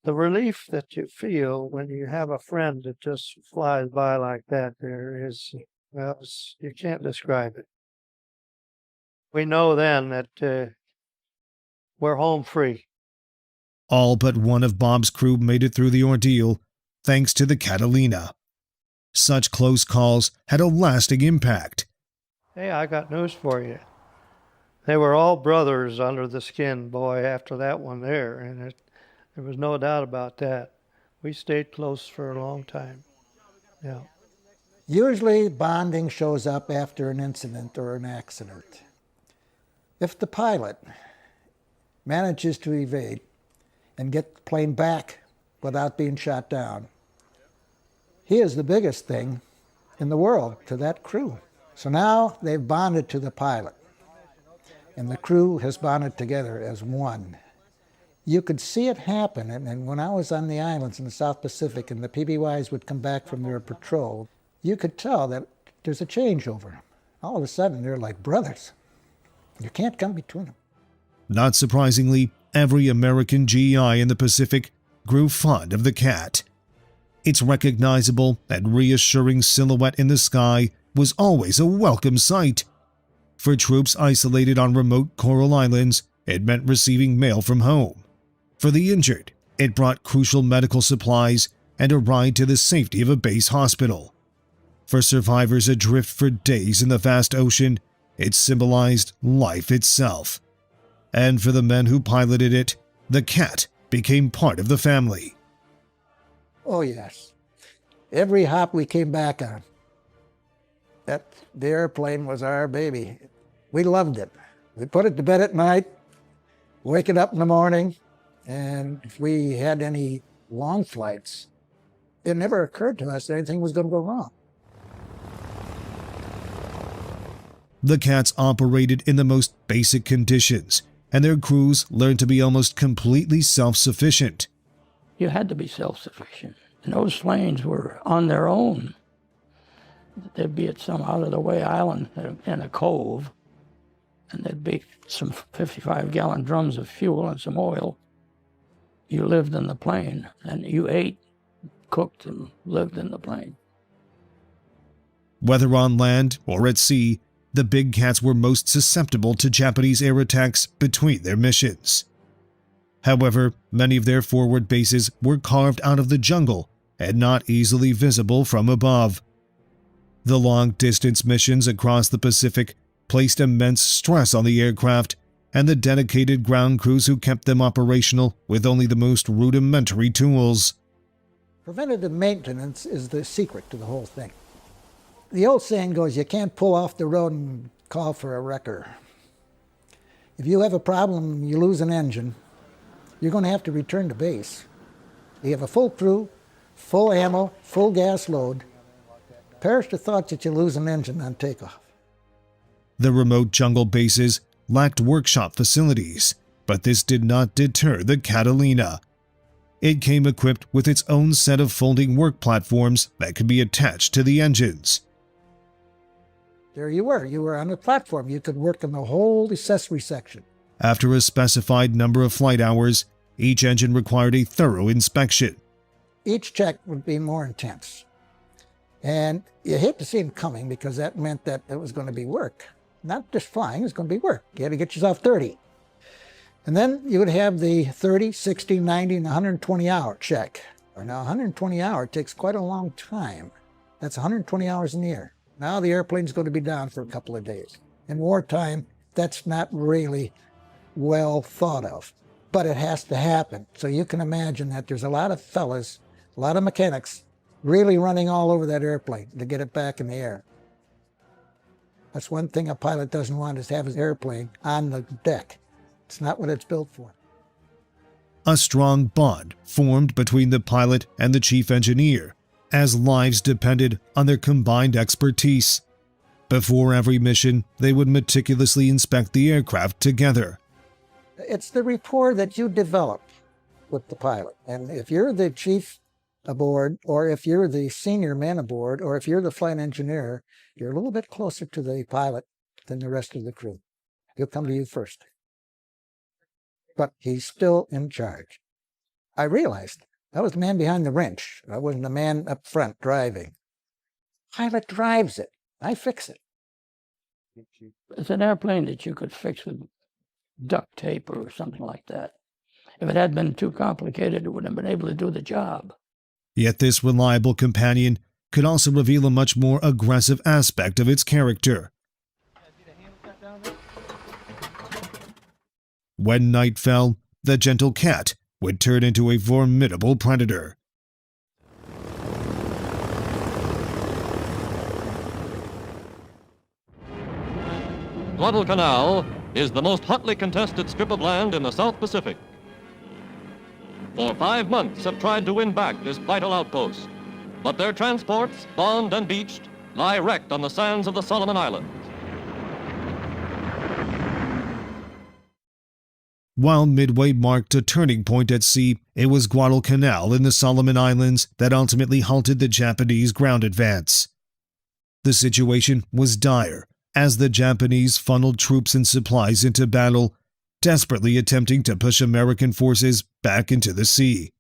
The relief that you feel when you have a friend that just flies by like that, there is, well, you can't describe it. We know then that we're home free. All but one of Bob's crew made it through the ordeal, thanks to the Catalina. Such close calls had a lasting impact. Hey, I got news for you. They were all brothers under the skin, boy, after that one there, and there was no doubt about that. We stayed close for a long time. Yeah. Usually bonding shows up after an incident or an accident. If the pilot manages to evade and get the plane back without being shot down, he is the biggest thing in the world to that crew. So now they've bonded to the pilot, and the crew has bonded together as one. You could see it happen, and when I was on the islands in the South Pacific and the PBYs would come back from their patrol, you could tell that there's a changeover. All of a sudden, they're like brothers. You can't come between them. Not surprisingly, every American GI in the Pacific grew fond of the Cat. Its recognizable and reassuring silhouette in the sky was always a welcome sight. For troops isolated on remote coral islands, it meant receiving mail from home. For the injured, it brought crucial medical supplies and a ride to the safety of a base hospital. For survivors adrift for days in the vast ocean, it symbolized life itself. And for the men who piloted it, the Cat became part of the family. Oh, yes. Every hop we came back on, the airplane was our baby. We loved it. We put it to bed at night, wake it up in the morning, and if we had any long flights, it never occurred to us that anything was going to go wrong. The Cats operated in the most basic conditions, and their crews learned to be almost completely self-sufficient. You had to be self-sufficient. And those planes were on their own. They'd be at some out-of-the-way island in a cove, and there'd be some 55-gallon drums of fuel and some oil. You lived in the plane, and you ate, cooked, and lived in the plane. Whether on land or at sea, the big Cats were most susceptible to Japanese air attacks between their missions. However, many of their forward bases were carved out of the jungle and not easily visible from above. The long-distance missions across the Pacific placed immense stress on the aircraft and the dedicated ground crews who kept them operational with only the most rudimentary tools. Preventative maintenance is the secret to the whole thing. The old saying goes, you can't pull off the road and call for a wrecker. If you have a problem, you lose an engine, you're going to have to return to base. You have a full crew, full ammo, full gas load. Perish the thought that you lose an engine on takeoff. The remote jungle bases lacked workshop facilities, but this did not deter the Catalina. It came equipped with its own set of folding work platforms that could be attached to the engines. There you were on a platform. You could work in the whole accessory section. After a specified number of flight hours, each engine required a thorough inspection. Each check would be more intense. And you hate to see them coming because that meant that it was going to be work. Not just flying, it was going to be work. You had to get yourself 30. And then you would have the 30, 60, 90, and 120-hour check. Now, 120 hour takes quite a long time. That's 120 hours in the air. Now the airplane's going to be down for a couple of days. In wartime, that's not really well thought of, but it has to happen. So you can imagine that there's a lot of fellas, a lot of mechanics, really running all over that airplane to get it back in the air. That's one thing a pilot doesn't want, is to have his airplane on the deck. It's not what it's built for. A strong bond formed between the pilot and the chief engineer, as lives depended on their combined expertise. Before every mission, they would meticulously inspect the aircraft together. It's the rapport that you develop with the pilot. And if you're the chief aboard, or if you're the senior man aboard, or if you're the flight engineer, you're a little bit closer to the pilot than the rest of the crew. He'll come to you first. But he's still in charge. I realized I was the man behind the wrench. I wasn't the man up front driving. Pilot drives it. I fix it. It's an airplane that you could fix with duct tape or something like that. If it had been too complicated, it wouldn't have been able to do the job. Yet this reliable companion could also reveal a much more aggressive aspect of its character. When night fell, the gentle cat would turn into a formidable predator. Guadalcanal is the most hotly contested strip of land in the South Pacific. For 5 months have tried to win back this vital outpost, but their transports, bombed and beached, lie wrecked on the sands of the Solomon Islands. While Midway marked a turning point at sea, it was Guadalcanal in the Solomon Islands that ultimately halted the Japanese ground advance. The situation was dire, as the Japanese funneled troops and supplies into battle, desperately attempting to push American forces back into the sea.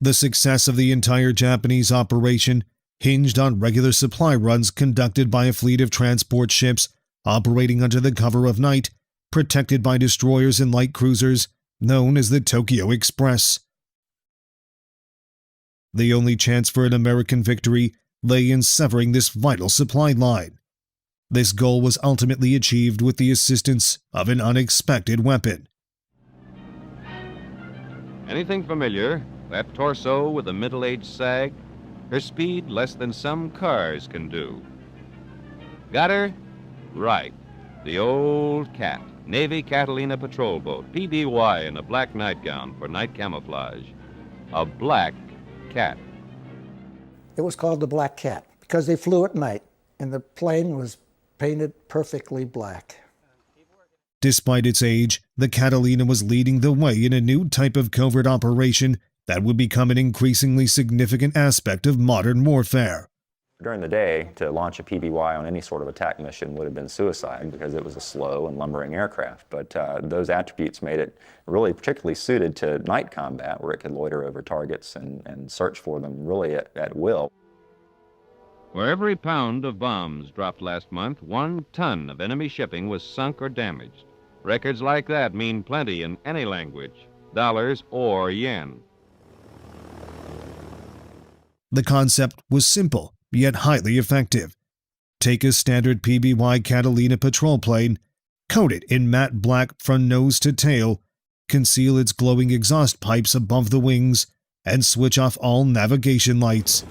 The success of the entire Japanese operation hinged on regular supply runs conducted by a fleet of transport ships operating under the cover of night, protected by destroyers and light cruisers known as the Tokyo Express. The only chance for an American victory lay in severing this vital supply line. This goal was ultimately achieved with the assistance of an unexpected weapon. Anything familiar? That torso with a middle-aged sag? Her speed less than some cars can do. Got her? Right. The old cat. Navy Catalina patrol boat. PBY in a black nightgown for night camouflage. A black cat. It was called the Black Cat because they flew at night, and the plane was painted perfectly black. Despite its age, the Catalina was leading the way in a new type of covert operation that would become an increasingly significant aspect of modern warfare. During the day, to launch a PBY on any sort of attack mission would have been suicide because it was a slow and lumbering aircraft. But those attributes made it really particularly suited to night combat, where it could loiter over targets and search for them really at will. For every pound of bombs dropped last month, 1 ton of enemy shipping was sunk or damaged. Records like that mean plenty in any language, dollars or yen. The concept was simple, yet highly effective. Take a standard PBY Catalina patrol plane, coat it in matte black from nose to tail, conceal its glowing exhaust pipes above the wings, and switch off all navigation lights.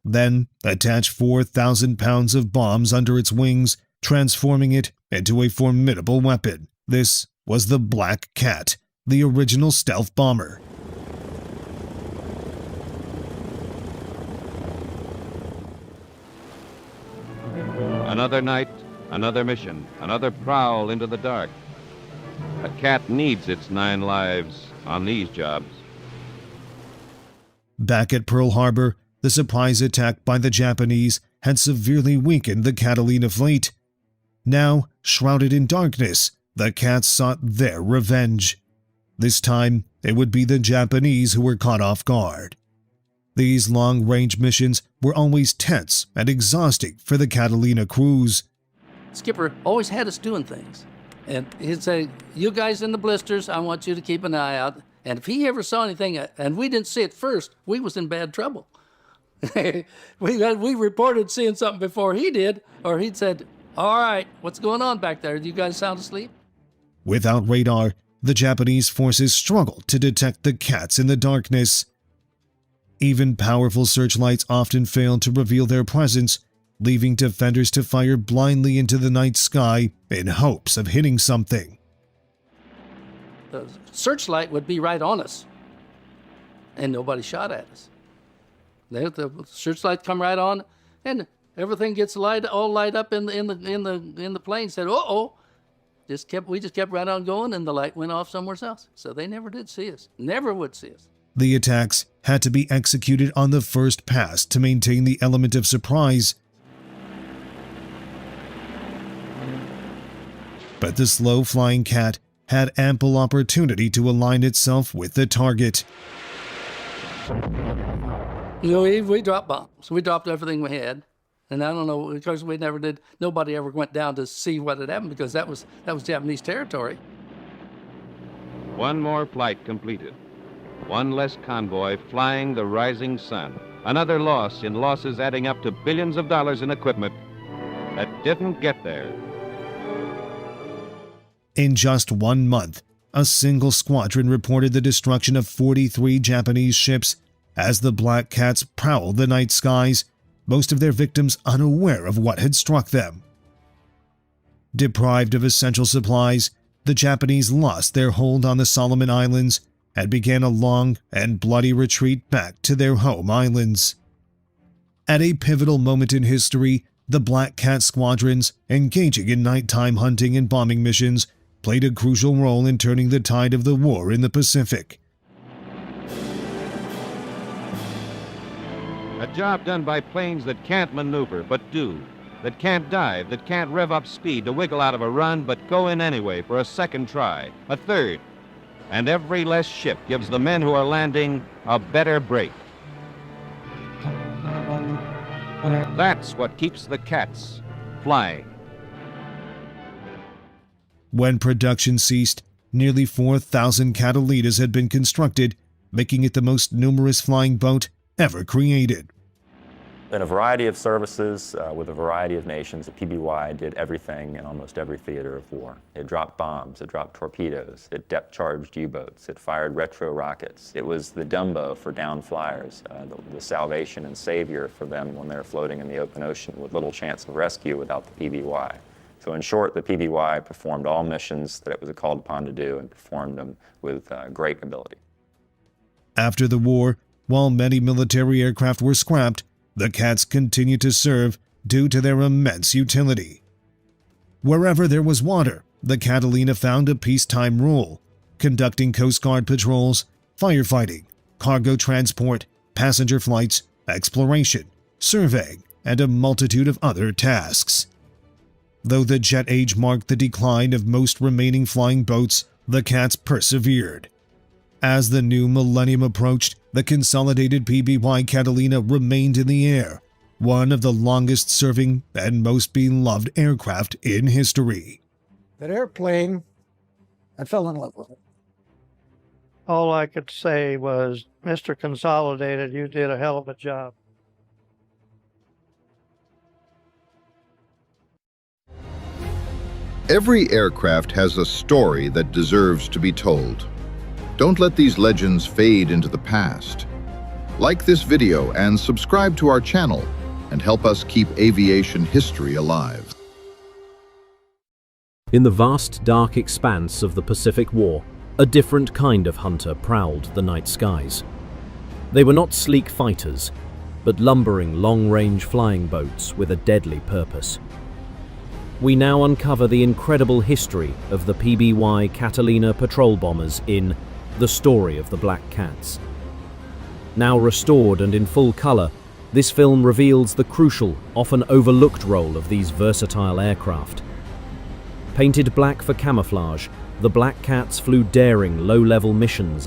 Then attach 4,000 pounds of bombs under its wings, transforming it into a formidable weapon. This was the Black Cat, the original stealth bomber. Another night, another mission, another prowl into the dark. A cat needs its 9 lives on these jobs. Back at Pearl Harbor, the surprise attack by the Japanese had severely weakened the Catalina fleet. Now, shrouded in darkness, the cats sought their revenge. This time, it would be the Japanese who were caught off guard. These long-range missions were always tense and exhausting for the Catalina crews. Skipper always had us doing things. And he'd say, you guys in the blisters, I want you to keep an eye out. And if he ever saw anything, and we didn't see it first, we was in bad trouble. we reported seeing something before he did, or he'd said, all right, what's going on back there? Do you guys sound asleep? Without radar, the Japanese forces struggled to detect the cats in the darkness. Even powerful searchlights often failed to reveal their presence, leaving defenders to fire blindly into the night sky in hopes of hitting something. The searchlight would be right on us, and nobody shot at us. The searchlight come right on, and everything gets all light up in the plane. Said, "Uh-oh!" We just kept right on going, and the light went off somewhere else. So they never did see us. Never would see us. The attacks had to be executed on the first pass to maintain the element of surprise. But the slow-flying cat had ample opportunity to align itself with the target. You know, we dropped bombs. We dropped everything we had. And I don't know, because we never did, nobody ever went down to see what had happened because that was Japanese territory. One more flight completed. One less convoy flying the rising sun. Another loss in losses adding up to billions of dollars in equipment that didn't get there. In just 1 month, a single squadron reported the destruction of 43 Japanese ships as the Black Cats prowled the night skies, most of their victims unaware of what had struck them. Deprived of essential supplies, the Japanese lost their hold on the Solomon Islands and began a long and bloody retreat back to their home islands. At a pivotal moment in history, the Black Cat squadrons, engaging in nighttime hunting and bombing missions, played a crucial role in turning the tide of the war in the Pacific. A job done by planes that can't maneuver but do, that can't dive, that can't rev up speed to wiggle out of a run but go in anyway for a second try, a third. And every less ship gives the men who are landing a better break. That's what keeps the cats flying. When production ceased, nearly 4,000 Catalinas had been constructed, making it the most numerous flying boat ever created. In a variety of services with a variety of nations, the PBY did everything in almost every theater of war. It dropped bombs, it dropped torpedoes, it depth-charged U-boats, it fired retro rockets. It was the Dumbo for down flyers, the salvation and savior for them when they're floating in the open ocean with little chance of rescue without the PBY. So in short, the PBY performed all missions that it was called upon to do and performed them with great ability. After the war, while many military aircraft were scrapped, the Cats continued to serve due to their immense utility. Wherever there was water, the Catalina found a peacetime role, conducting Coast Guard patrols, firefighting, cargo transport, passenger flights, exploration, surveying, and a multitude of other tasks. Though the jet age marked the decline of most remaining flying boats, the Cats persevered. As the new millennium approached, the consolidated PBY Catalina remained in the air, one of the longest-serving and most beloved aircraft in history. That airplane, I fell in love with it. All I could say was, Mr. Consolidated, you did a hell of a job. Every aircraft has a story that deserves to be told. Don't let these legends fade into the past. Like this video and subscribe to our channel and help us keep aviation history alive. In the vast, dark expanse of the Pacific War, a different kind of hunter prowled the night skies. They were not sleek fighters, but lumbering long-range flying boats with a deadly purpose. we now uncover the incredible history of the PBY Catalina patrol bombers in The Story of the Black Cats. Now restored and in full colour, this film reveals the crucial, often overlooked role of these versatile aircraft. Painted black for camouflage, the Black Cats flew daring, low-level missions